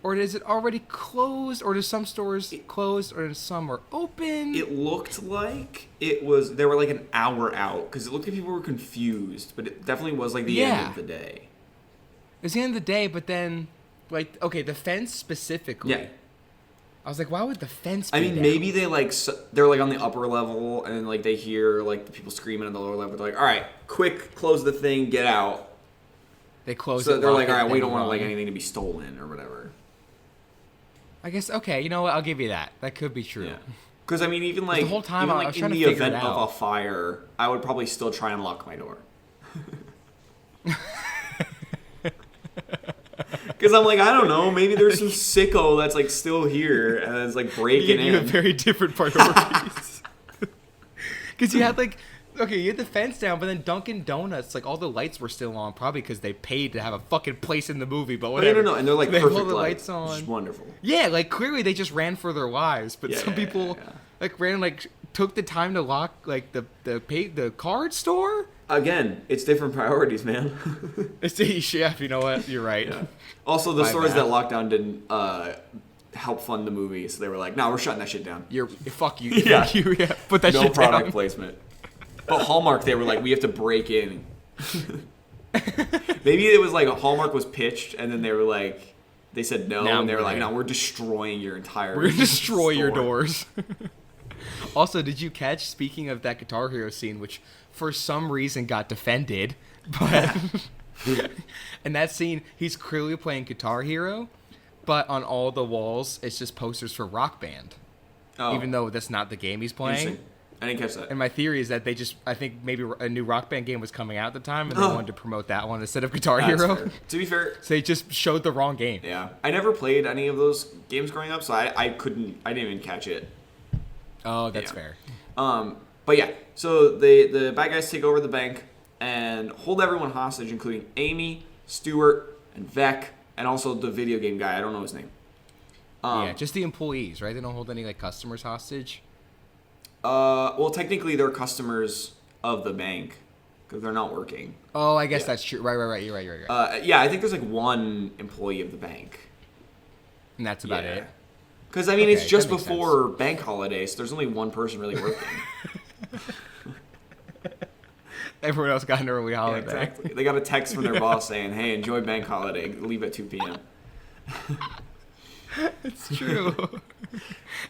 Or is it already closed? Or do some stores closed or some are open? It looked like they were like an hour out because it looked like people were confused, but it definitely was like the end of the day. It was the end of the day, but then, like, okay, the fence specifically. Yeah. I was like, why would the fence be I mean, down? maybe they're like on the upper level and then like they hear like the people screaming on the lower level. They're like, all right, quick, close the thing, get out. They closed So it. they're like, lock all it, right, we then don't want run. like anything to be stolen or whatever. I guess, okay, you know what? I'll give you that. That could be true. Yeah. Because I mean, even like the whole time even, I like, was in trying to the figure event it of out. a fire, I would probably still try and lock my door. Because I'm like, I don't know, maybe there's some sicko that's like still here and is like breaking in. You have very different priorities. Because you had like, okay, you had the fence down, but then Dunkin' Donuts, like all the lights were still on, probably because they paid to have a fucking place in the movie, but whatever. No, and they're like They have perfect all the lights lights on. It's wonderful. Yeah, like clearly they just ran for their lives, but some people like ran like took the time to lock like the card store. Again, it's different priorities, man. It's the chef. You know what? You're right. Yeah. Also, the My stores bad. that locked down didn't help fund the movie, so they were like, "No, we're shutting that shit down." You're fuck you. Yeah. Fuck you. Yeah. Put that No shit product down. placement. But Hallmark, they were like, "We have to break in." Maybe it was like Hallmark was pitched, and then they were like, they said no, Now and they were we're like, in. "No, we're destroying your entire. We're gonna destroy your store." doors. Also, did you catch, speaking of that Guitar Hero scene, which for some reason got defended, but in that scene, he's clearly playing Guitar Hero, but on all the walls, it's just posters for Rock Band. Oh, Even though that's not the game he's playing. interesting. I didn't catch that. And my theory is that I think maybe a new Rock Band game was coming out at the time, and they wanted to promote that one instead of Guitar That's Hero. fair. To be fair, So they just showed the wrong game. yeah, I never played any of those games growing up, so I didn't even catch it. Oh, that's Yeah. fair. But yeah, so the bad guys take over the bank and hold everyone hostage, including Amy, Stuart, and Vec, and also the video game guy. I don't know his name. Yeah, just the employees, right? They don't hold any like customers hostage. Well, technically they're customers of the bank because they're not working. Oh, I guess that's true. Right. You're right. Yeah, I think there's like one employee of the bank. And that's about it. Because, I mean, it's just that makes before bank holiday, so there's only one person really working. Everyone else got an early holiday. Yeah, exactly. They got a text from their boss saying, hey, enjoy bank holiday. Leave at 2 p.m. It's true.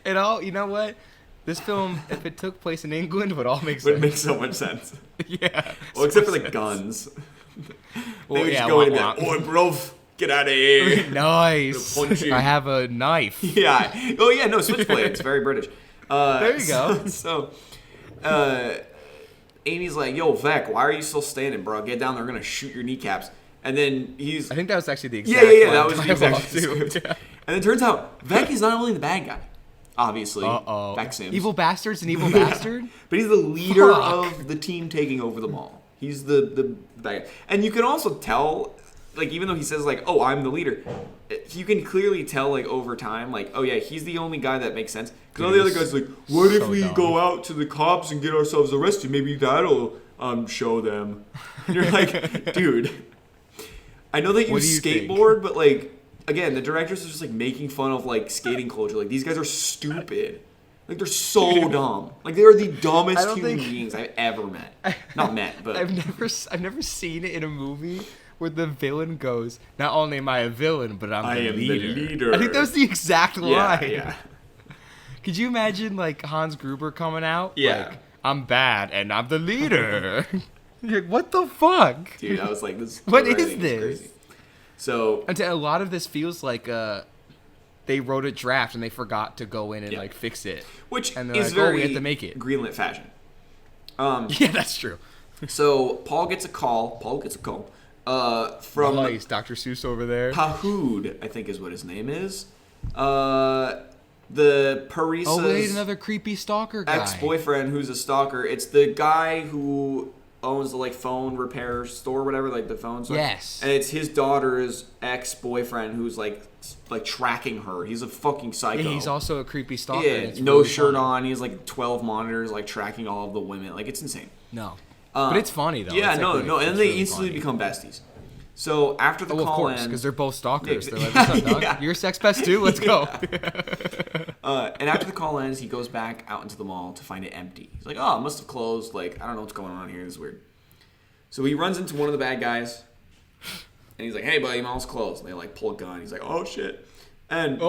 It all, you know what? This film, if it took place in England, would all make sense. Would make so much sense. Yeah. Well, except for, like, guns. Well, they would just go in and be like, oi, bro, get out of here. Nice. I have a knife. Yeah. Oh, yeah, no, switchblade. It's very British. There you go. So, Amy's like, yo, Vec, why are you still standing, bro? Get down there. We're going to shoot your kneecaps. And then he's... I think that was actually the exact that was the exact script. Yeah. And it turns out Vec is not only the bad guy, obviously. Vec Sims. Evil bastard's an evil bastard? But he's the leader of the team taking over the mall. He's the bad guy. And you can also tell, like, even though he says, like, oh, I'm the leader, you can clearly tell, like, over time, like, oh, yeah, he's the only guy that makes sense. Because all the other guys are like, what if we go out to the cops and get ourselves arrested? Maybe that'll show them. And you're like, dude, I know that you skateboard, but, like, again, the directors are just, like, making fun of, like, skating culture. Like, these guys are stupid. Like, they're so dumb. Like, they are the dumbest human beings I've ever met. Not met, but... I've never seen it in a movie where the villain goes, not only am I a villain, but I'm the leader. I think that was the exact line. Yeah. Could you imagine, like, Hans Gruber coming out? Yeah. Like, I'm bad, and I'm the leader. You're like, what the fuck? Dude, I was like, this... What is this? Crazy. So... And a lot of this feels like they wrote a draft and they forgot to go in and, like, fix it. Which and is like, very we have to make it. Greenlit fashion. Yeah, that's true. So, Paul gets a call from... Nice, Dr. Seuss over there. Pahood, I think is what his name is. The Parisa's... Oh, wait, another creepy stalker guy. Ex-boyfriend who's a stalker. It's the guy who owns the, like, phone repair store or whatever, like the phone store. Yes. And it's his daughter's ex-boyfriend who's, like tracking her. He's a fucking psycho. Yeah, he's also a creepy stalker. Yeah, no really shirt on. He has, like, 12 monitors, like, tracking all of the women. Like, it's insane. No. But it's funny, though. Yeah, it's no. And they really instantly funny. become besties. So, after the call of course, ends... because they're both stalkers. They're like, what's up, dog? Yeah. You're a sex pest, too? Let's go. And after the call ends, he goes back out into the mall to find it empty. He's like, oh, it must have closed. Like, I don't know what's going on here. This is weird. So he runs into one of the bad guys, and he's like, hey, buddy, mall's closed. And they, like, pull a gun. He's like, oh, shit. And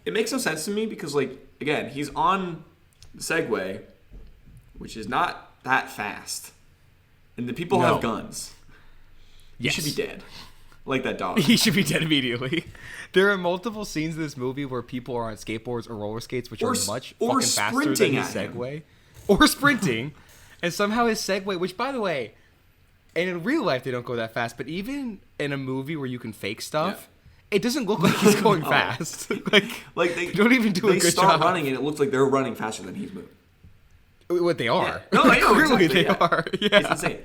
it makes no sense to me because, like, again, he's on the Segway, which is not that fast. And the people have guns. Yes. He should be dead. Like that dog. He should be dead immediately. There are multiple scenes in this movie where people are on skateboards or roller skates, which are much fucking faster than his Segway. Or sprinting. And somehow his Segway, which, by the way, and in real life they don't go that fast, but even in a movie where you can fake stuff, it doesn't look like he's going fast. like they don't even do a good job. They start running and it looks like they're running faster than he's moving. What they are. Yeah. No, I know. Clearly exactly, they are. Yeah. It's insane.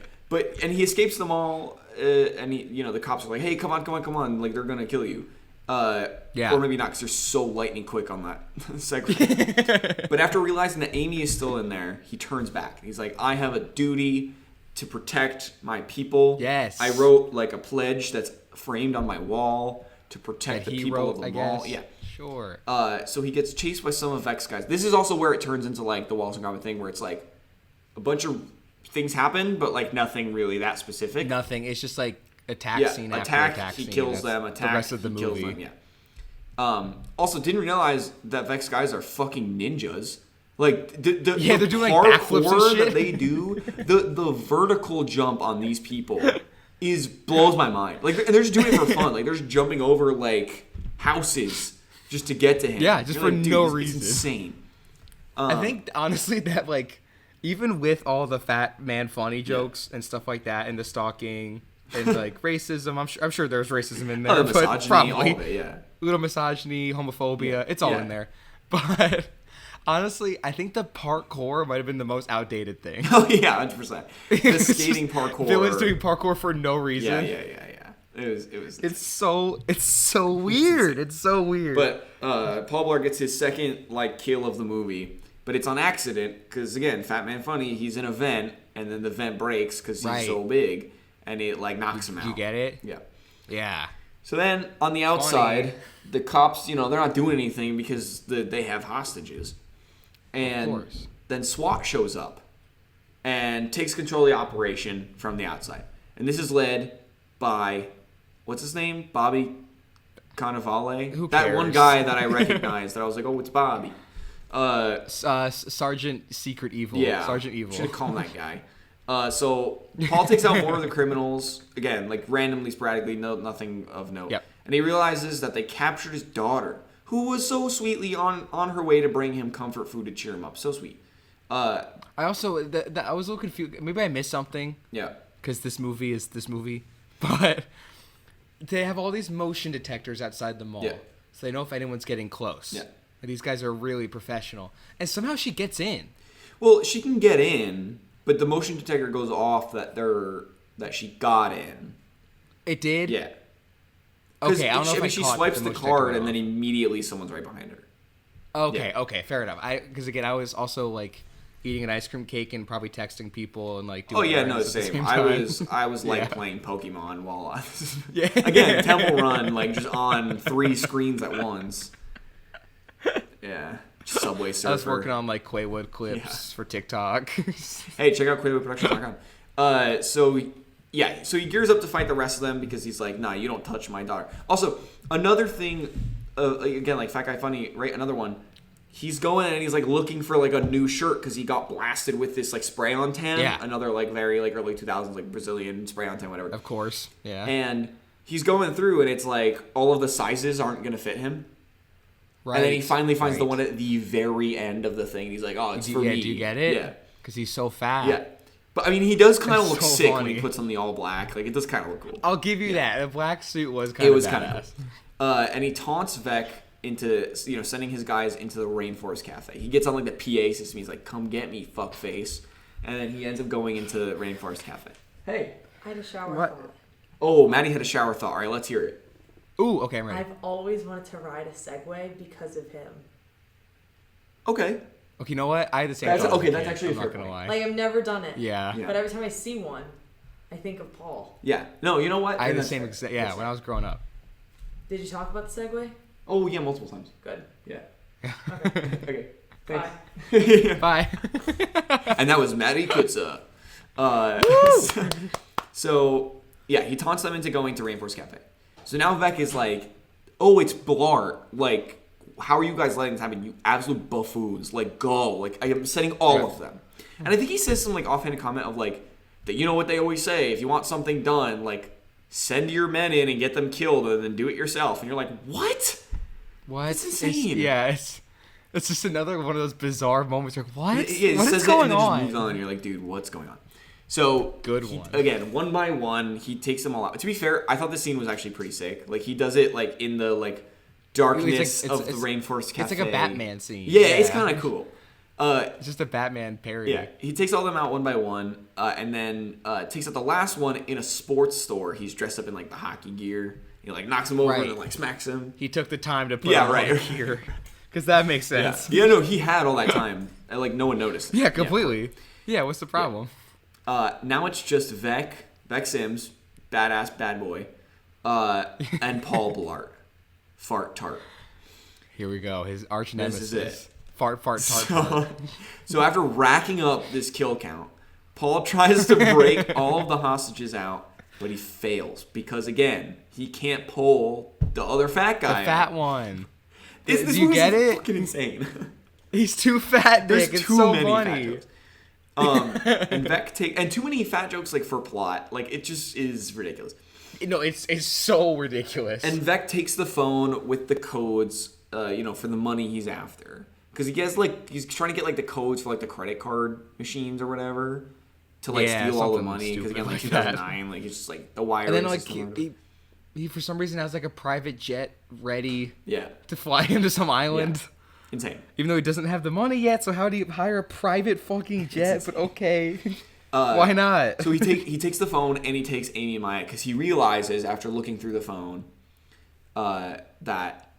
And he escapes the mall, and the cops are like, hey, come on. Like, they're going to kill you. Or maybe not, because they're so lightning quick on that Segway. But after realizing that Amy is still in there, he turns back. He's like, I have a duty to protect my people. Yes. I wrote, like, a pledge that's framed on my wall to protect the people of the mall. Yeah. Sure. So he gets chased by some of Vec's guys. This is also where it turns into, like, the Wallace and Gromit thing, where it's, like, a bunch of things happen, but, like, nothing really that specific. Nothing. It's just, like, attack scene after attack scene. He kills them. Attack. The rest of the movie. Kills them, yeah. Also, didn't realize that Vec's guys are fucking ninjas. Like, they're doing, like, backflips and shit. That they do, the vertical jump on these people blows my mind. Like, they're just doing it for fun. Like, they're just jumping over, like, houses just to get to him. Yeah, just for no reason. It's insane. I think, honestly, that, like, even with all the fat man funny jokes and stuff like that, and the stalking and, like, racism, I'm sure there's racism in there, but probably all of it, little misogyny, homophobia, it's all in there. But honestly, I think the parkour might have been the most outdated thing. Oh yeah, 100%. The skating parkour. Villains doing parkour for no reason. Yeah. It was. It's so weird. It's so weird. But Paul Blart gets his second kill of the movie, but it's on accident because again, Fat Man Funny, he's in a vent and then the vent breaks because he's so big and it knocks him out. You get it? Yeah. Yeah. So then on the outside, the cops, they're not doing anything because they have hostages, and then SWAT shows up and takes control of the operation from the outside, and this is led by. What's his name? Bobby Cannavale? Who that cares? one guy that I recognized that I was like, oh, it's Bobby. Sergeant Secret Evil. Yeah. Sergeant Evil. Should have called that guy. So Paul takes out more of the criminals, again, randomly, sporadically, nothing of note. Yep. And he realizes that they captured his daughter, who was so sweetly on her way to bring him comfort food to cheer him up. So sweet. I also, I was a little confused. Maybe I missed something. Yeah. Because this movie is this movie. But they have all these motion detectors outside the mall. Yeah. So they know if anyone's getting close. Yeah. And these guys are really professional. And somehow she gets in. Well, she can get in, but the motion detector goes off that she got in. It did? Yeah. Okay, I don't know if she caught swipes the motion card detector and then off. immediately someone's right behind her. Okay, fair enough. Because again, I was also eating an ice cream cake and probably texting people and doing errands at the same. I was playing Pokemon while I was again Temple Run just on 3 screens at once. Yeah, Subway Surfer. I was working on Quaywood clips for TikTok. Hey, check out QuaywoodProductions.com. So he gears up to fight the rest of them because he's like, nah, you don't touch my daughter. Also, another thing, again, Fat Guy Funny, right? Another one. He's going and he's looking for a new shirt because he got blasted with this spray on tan. Yeah. Another very early 2000s Brazilian spray on tan, whatever. Of course, yeah. And he's going through and it's all of the sizes aren't gonna fit him. Right. And then he finally finds the one at the very end of the thing. And he's like, oh, it's for me. Do you get it? Yeah. Because he's so fat. Yeah. But I mean, he does kind of It's look so sick funny. when he puts on the all black. It does kind of look cool. I'll give you that. The black suit was kind of badass. Cool. And he taunts Vec into sending his guys into the Rainforest Cafe. He gets on the PA system. He's like, "Come get me, fuckface," and then he ends up going into the Rainforest Cafe. Hey, I had a shower What? thought. oh, Maddie had a shower thought. All right, let's hear it. Ooh, okay, I'm ready. I've always wanted to ride a Segway because of him. Okay. Okay, you know what? I had the same. That's- thought as okay, a that's kid, actually a I'm not fair gonna point. lie. I've never done it. Yeah. Yeah. But every time I see one, I think of Paul. Yeah. No, you know what? I had the That's same fair. exact. Yeah, when I was growing up. Did you talk about the Segway? Oh yeah, multiple times. Good. Yeah. Okay. Okay. Bye. Thanks. Bye. And that was Maddie Kutza. So yeah, he taunts them into going to Rainforest Cafe. So now Vec is like, "Oh, it's Blart. How are you guys letting this happen? You absolute buffoons. Go. I am sending all of them." And I think he says some offhanded comment of that. You know what they always say: if you want something done, send your men in and get them killed, and then do it yourself. And you're like, what? What? That's insane. It's just another one of those bizarre moments. You're like, what? Yeah, What says is it going and then on? Just moves on. And you're like, dude, what's going on? So Good one. Again, one by one, he takes them all out. To be fair, I thought the scene was actually pretty sick. He does it in the darkness of the Rainforest Cafe. It's like a Batman scene. Yeah, it's kind of cool. It's just a Batman parody. Yeah, he takes all them out one by one, and then takes out the last one in a sports store. He's dressed up in the hockey gear. He knocks him over Right. and then smacks him. He took the time to put Yeah, on right. here. Because that makes Yeah. sense. Yeah, no, he had all that time. And no one noticed. Yeah, completely. Yeah, what's the problem? Now it's just Vec Sims, badass bad boy, and Paul Blart, fart tart. Here we go. His arch This nemesis. is it. Fart, tart, tart. So after racking up this kill count, Paul tries to break all of the hostages out, but he fails because again he can't pull the other fat The guy. fat out. one. This Do you movie's get it? Fucking insane. He's too fat, Dick. There's It's too so many funny. fat jokes. And Vec and too many fat jokes for plot. It just is ridiculous. No, it's so ridiculous. And Vec takes the phone with the codes, for the money he's after. Because he gets he's trying to get the codes for the credit card machines or whatever to steal all the something money. Because again, stupid like that. 2009, it's just the wire. And then he for some reason has a private jet ready yeah, to fly him to some island. insane. Even though he doesn't have the money yet, so how do you hire a private fucking jet? But okay. Why not? So he takes the phone and he takes Amy and Maya because he realizes after looking through the phone that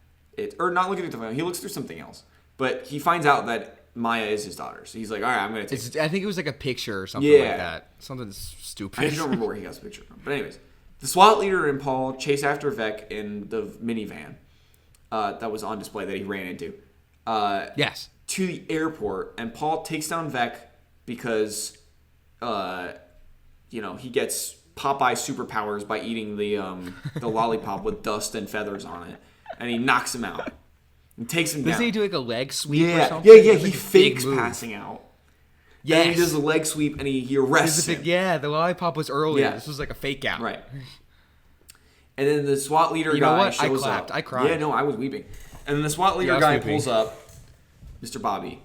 or not looking through the phone, he looks through something else, but he finds out that Maya is his daughter. So he's like, all right, I'm gonna take it. I think it was like a picture or something like that. Something stupid. I don't remember where he got the picture from. But anyways, the SWAT leader and Paul chase after Vec in the minivan that was on display that he ran into. Yes. To the airport, and Paul takes down Vec because, he gets Popeye superpowers by eating the lollipop with dust and feathers on it, and he knocks him out and takes him down. Doesn't he do like a leg sweep or something? Yeah. Like he fakes passing out. Yeah. And he does a leg sweep and he arrests him. The lollipop was earlier. Yeah. This was like a fake out. Right. And then the SWAT leader guy shows up. I cried. Yeah, no, I was weeping. And then the SWAT leader guy pulls up, Mr. Bobby,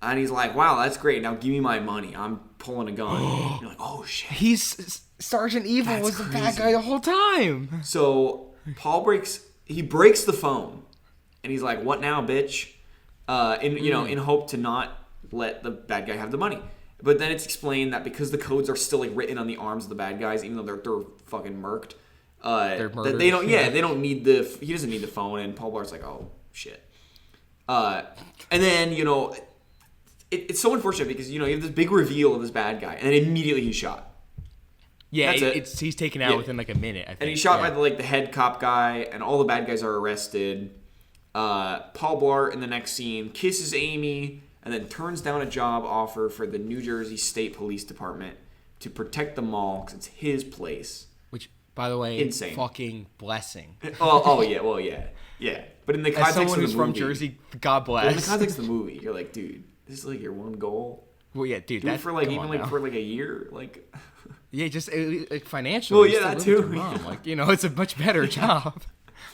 and he's like, wow, that's great. Now give me my money. I'm pulling a gun. You're like, oh, shit. He's Sergeant Evil was the bad guy the whole time. So Paul breaks the phone, and he's like, what now, bitch? In hope to not let the bad guy have the money. But then it's explained that because the codes are still like written on the arms of the bad guys, even though they're fucking murked, they're murdered. they don't. Yeah, they don't need he doesn't need the phone. And Paul Blart's like, oh shit. And then it's so unfortunate because you have this big reveal of this bad guy, and then immediately he's shot. Yeah, he's taken out within like a minute. I think. And he's shot by the head cop guy, and all the bad guys are arrested. Paul Blart in the next scene kisses Amy and then turns down a job offer for the New Jersey State Police Department to protect the mall because it's his place. Which, by the way, insane fucking blessing. Oh yeah, well yeah. But in the context As someone of the who's movie, from Jersey, God bless. But in the context of the movie, you're like, dude, this is like your one goal. Well, yeah, dude. Do it for for like a year, like. Yeah, just like financially. Well, yeah, that too. Mom. Like it's a much better job,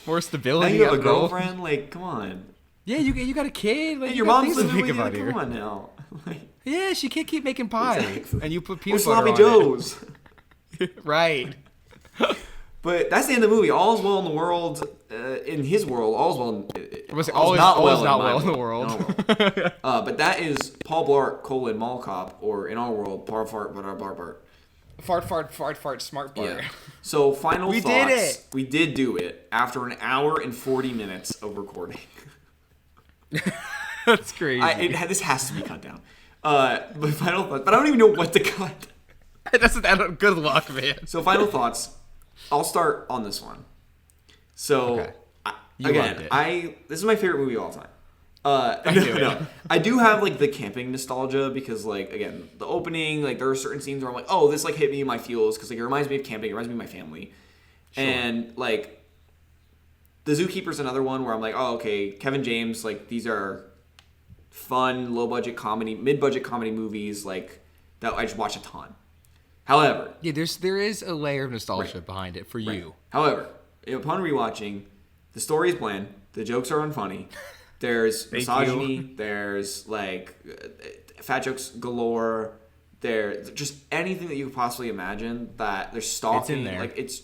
more stability. Now you have a girlfriend. Like, come on. Yeah, you got a kid. Like, your mom's living with you. Come on now. Yeah, she can't keep making pie, exactly. and you put peanut butter on Joe's. Right. But that's the end of the movie. All's well in the world. In his world, all's well. All's not well in the world. But that is Paul Blart : Mall Cop, or in our world, Bart. Fart, smart Bart. Yeah. So final thoughts. We did it. We did do it after an hour and 40 minutes of recording. That's crazy. This has to be cut down. But final thoughts. But I don't even know what to cut. Good luck, man. So final thoughts. I'll start on this one. So okay. This is my favorite movie of all time. I do have like the camping nostalgia because like again the opening, like there are certain scenes where I'm like, oh, this like hit me in my feels because like it reminds me of camping, it reminds me of my family. Sure. And like the Zookeeper's another one where I'm like, oh, okay, Kevin James, like these are fun low budget comedy, mid budget comedy movies like that I just watch a ton. However, yeah, there is a layer of nostalgia behind it for you. However, upon rewatching, the story is bland, the jokes are unfunny. There's misogyny. There's like fat jokes galore. There's just anything that you could possibly imagine. That there's stalking. It's in there. Like it's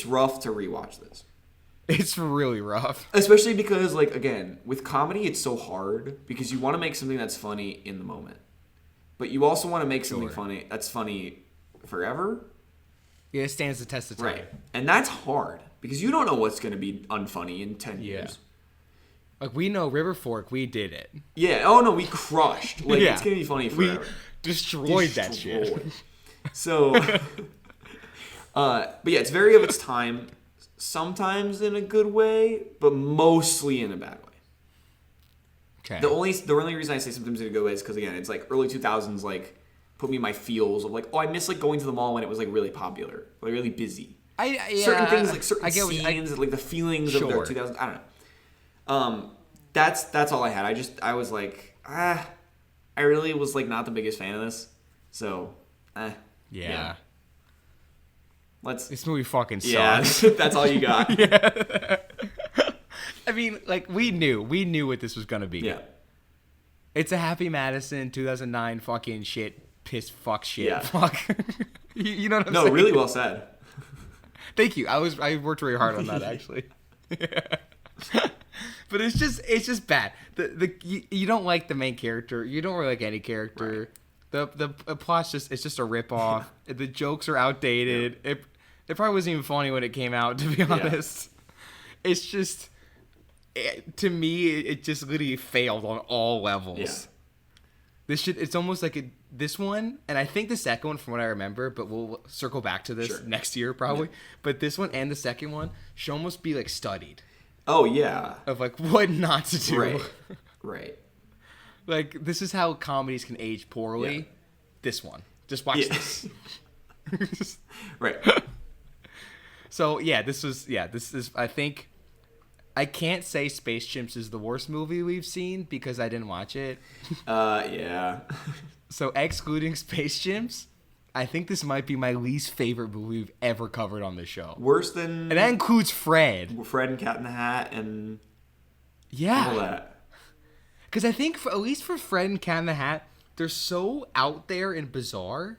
rough to rewatch this. It's really rough, especially because like again with comedy, it's so hard because you want to make something that's funny in the moment, but you also want to make something funny that's funny forever. Yeah, it stands the test of time. Right, and that's hard because you don't know what's going to be unfunny in 10 years. Like, we know River Fork, we did it. Yeah, oh no, we crushed. Like, it's going to be funny forever. We destroyed that shit. So, but yeah, it's very of its time, sometimes in a good way, but mostly in a bad way. Okay. The only reason I say sometimes in a good way is because, again, it's like early 2000s, like, put me in my feels of like, oh, I miss like going to the mall when it was like really popular, like really busy. Certain things, like certain scenes, like the feelings of their 2000s, I don't know. That's all I had. I was like, I really was like not the biggest fan of this. So, yeah. This movie fucking sucks. Yeah, that's all you got. Yeah. I mean, like we knew what this was gonna be. Yeah. It's a Happy Madison 2009 fucking shit, piss fuck shit. Yeah. Fuck. you know what I'm saying? No, really well said. Thank you. I worked really hard on that actually. But it's just bad. You don't like the main character. You don't really like any character. The plot's it's just a ripoff. The jokes are outdated. Yeah. It probably wasn't even funny when it came out, to be honest. Yeah. It's just, to me, it just literally failed on all levels. Yeah. It's almost like this one, and I think the second one from what I remember, but we'll circle back to this next year probably. Yeah. But this one and the second one should almost be like studied. Oh, yeah. Of like what not to do. Right. Like, this is how comedies can age poorly. Yeah. This one. Just watch this. Right. So, this is, I think, I can't say Space Chimps is the worst movie we've seen because I didn't watch it. Yeah. So, excluding Space Chimps, I think this might be my least favorite movie we've ever covered on this show. Worse than... And that includes Fred. Fred and Cat in the Hat and... Yeah. All that. Because I think, at least for Fred and Cat in the Hat, they're so out there and bizarre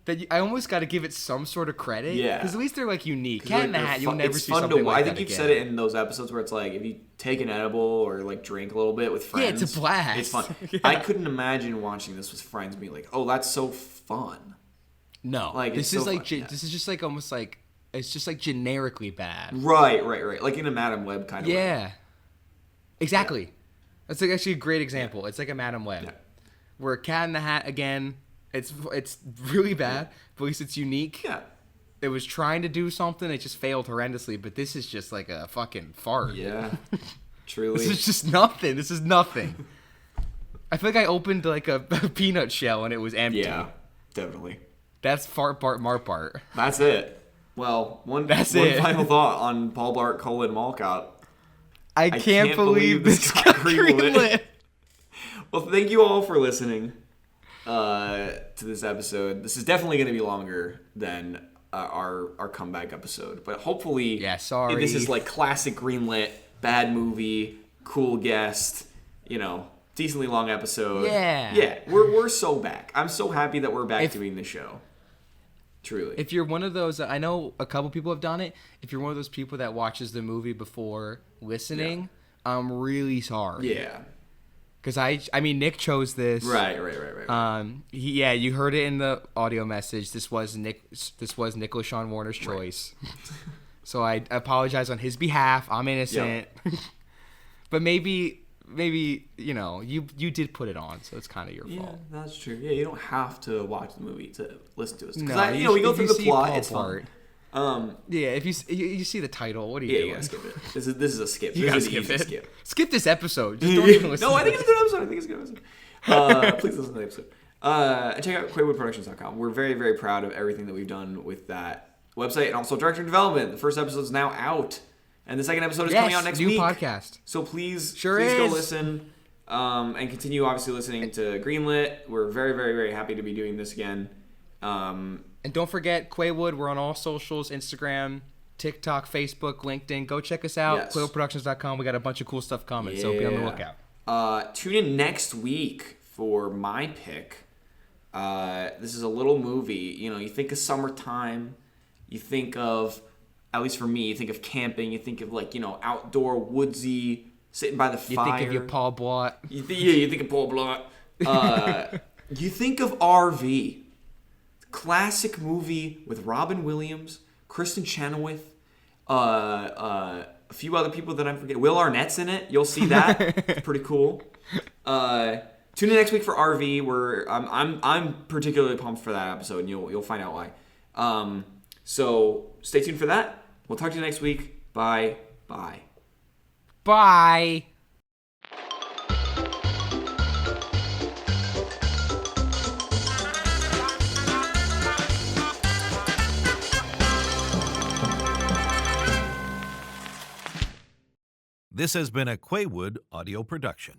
that I almost got to give it some sort of credit. Yeah. Because at least they're, like, unique. Cat in the Hat, you'll never see something like that I think you've said it in those episodes where it's like, if you take an edible or, like, drink a little bit with friends. Yeah, it's a blast. It's fun. Yeah. I couldn't imagine watching this with friends and being like, oh, that's so fun. No. Like, this is, like, this is just, like, almost, like, it's just, like, generically bad. Right. Like in a Madam Web kind of way. Yeah. Exactly. Yeah. That's, like, actually a great example. It's like a Madam Web. Yeah. Where Cat in the Hat, again... It's really bad, but at least it's unique. Yeah. It was trying to do something, it just failed horrendously, but this is just like a fucking fart. Yeah. Truly. This is just nothing. This is nothing. I feel like I opened like a peanut shell and it was empty. Yeah, definitely. That's Fart Bart Mart Bart. That's it. Well, one final thought on Paul Blart: Mall Cop. I can't believe this got greenlit. Well, thank you all for listening to this episode. This is definitely going to be longer than our comeback episode, but hopefully, this is like classic Greenlit, bad movie, cool guest, decently long episode. Yeah, we're so back. I'm so happy that we're back doing the show. Truly. If you're one of those, I know a couple people have done it. If you're one of those people that watches the movie before listening, I'm really sorry. Yeah. Because I mean, Nick chose this. Right. You heard it in the audio message. This was Nicholas Sean Warner's choice. So I apologize on his behalf. I'm innocent. Yep. But maybe you did put it on, so it's kind of your fault. Yeah, that's true. Yeah, you don't have to watch the movie to listen to us. Because we go through the plot. It's fun. If you see the title, what are you doing? You gotta skip it. This is a skip. You this gotta is skip it. Skip this episode. Just don't even listen. No, I think it's a good episode. Please listen to the episode. And check out QuaywoodProductions.com. We're very, very proud of everything that we've done with that website, and also director development. The first episode is now out, and the second episode is coming out next week. New podcast. So please go listen, and continue obviously listening to Greenlit. We're very, very, very happy to be doing this again. And don't forget, Quaywood, we're on all socials, Instagram, TikTok, Facebook, LinkedIn. Go check us out, QuaywoodProductions.com. We got a bunch of cool stuff coming, so be on the lookout. Tune in next week for my pick. This is a little movie. You think of summertime, you think of, at least for me, you think of camping, you think of outdoor, woodsy, sitting by the fire. You think of your Paul Blart. You think of Paul Blart. You think of RV. Classic movie with Robin Williams, Kristen Chenoweth, a few other people that I'm forgetting. Will Arnett's in it. You'll see that. It's pretty cool. Tune in next week for RV. Where I'm particularly pumped for that episode, and you'll find out why. So stay tuned for that. We'll talk to you next week. Bye. Bye. This has been a Quaywood audio production.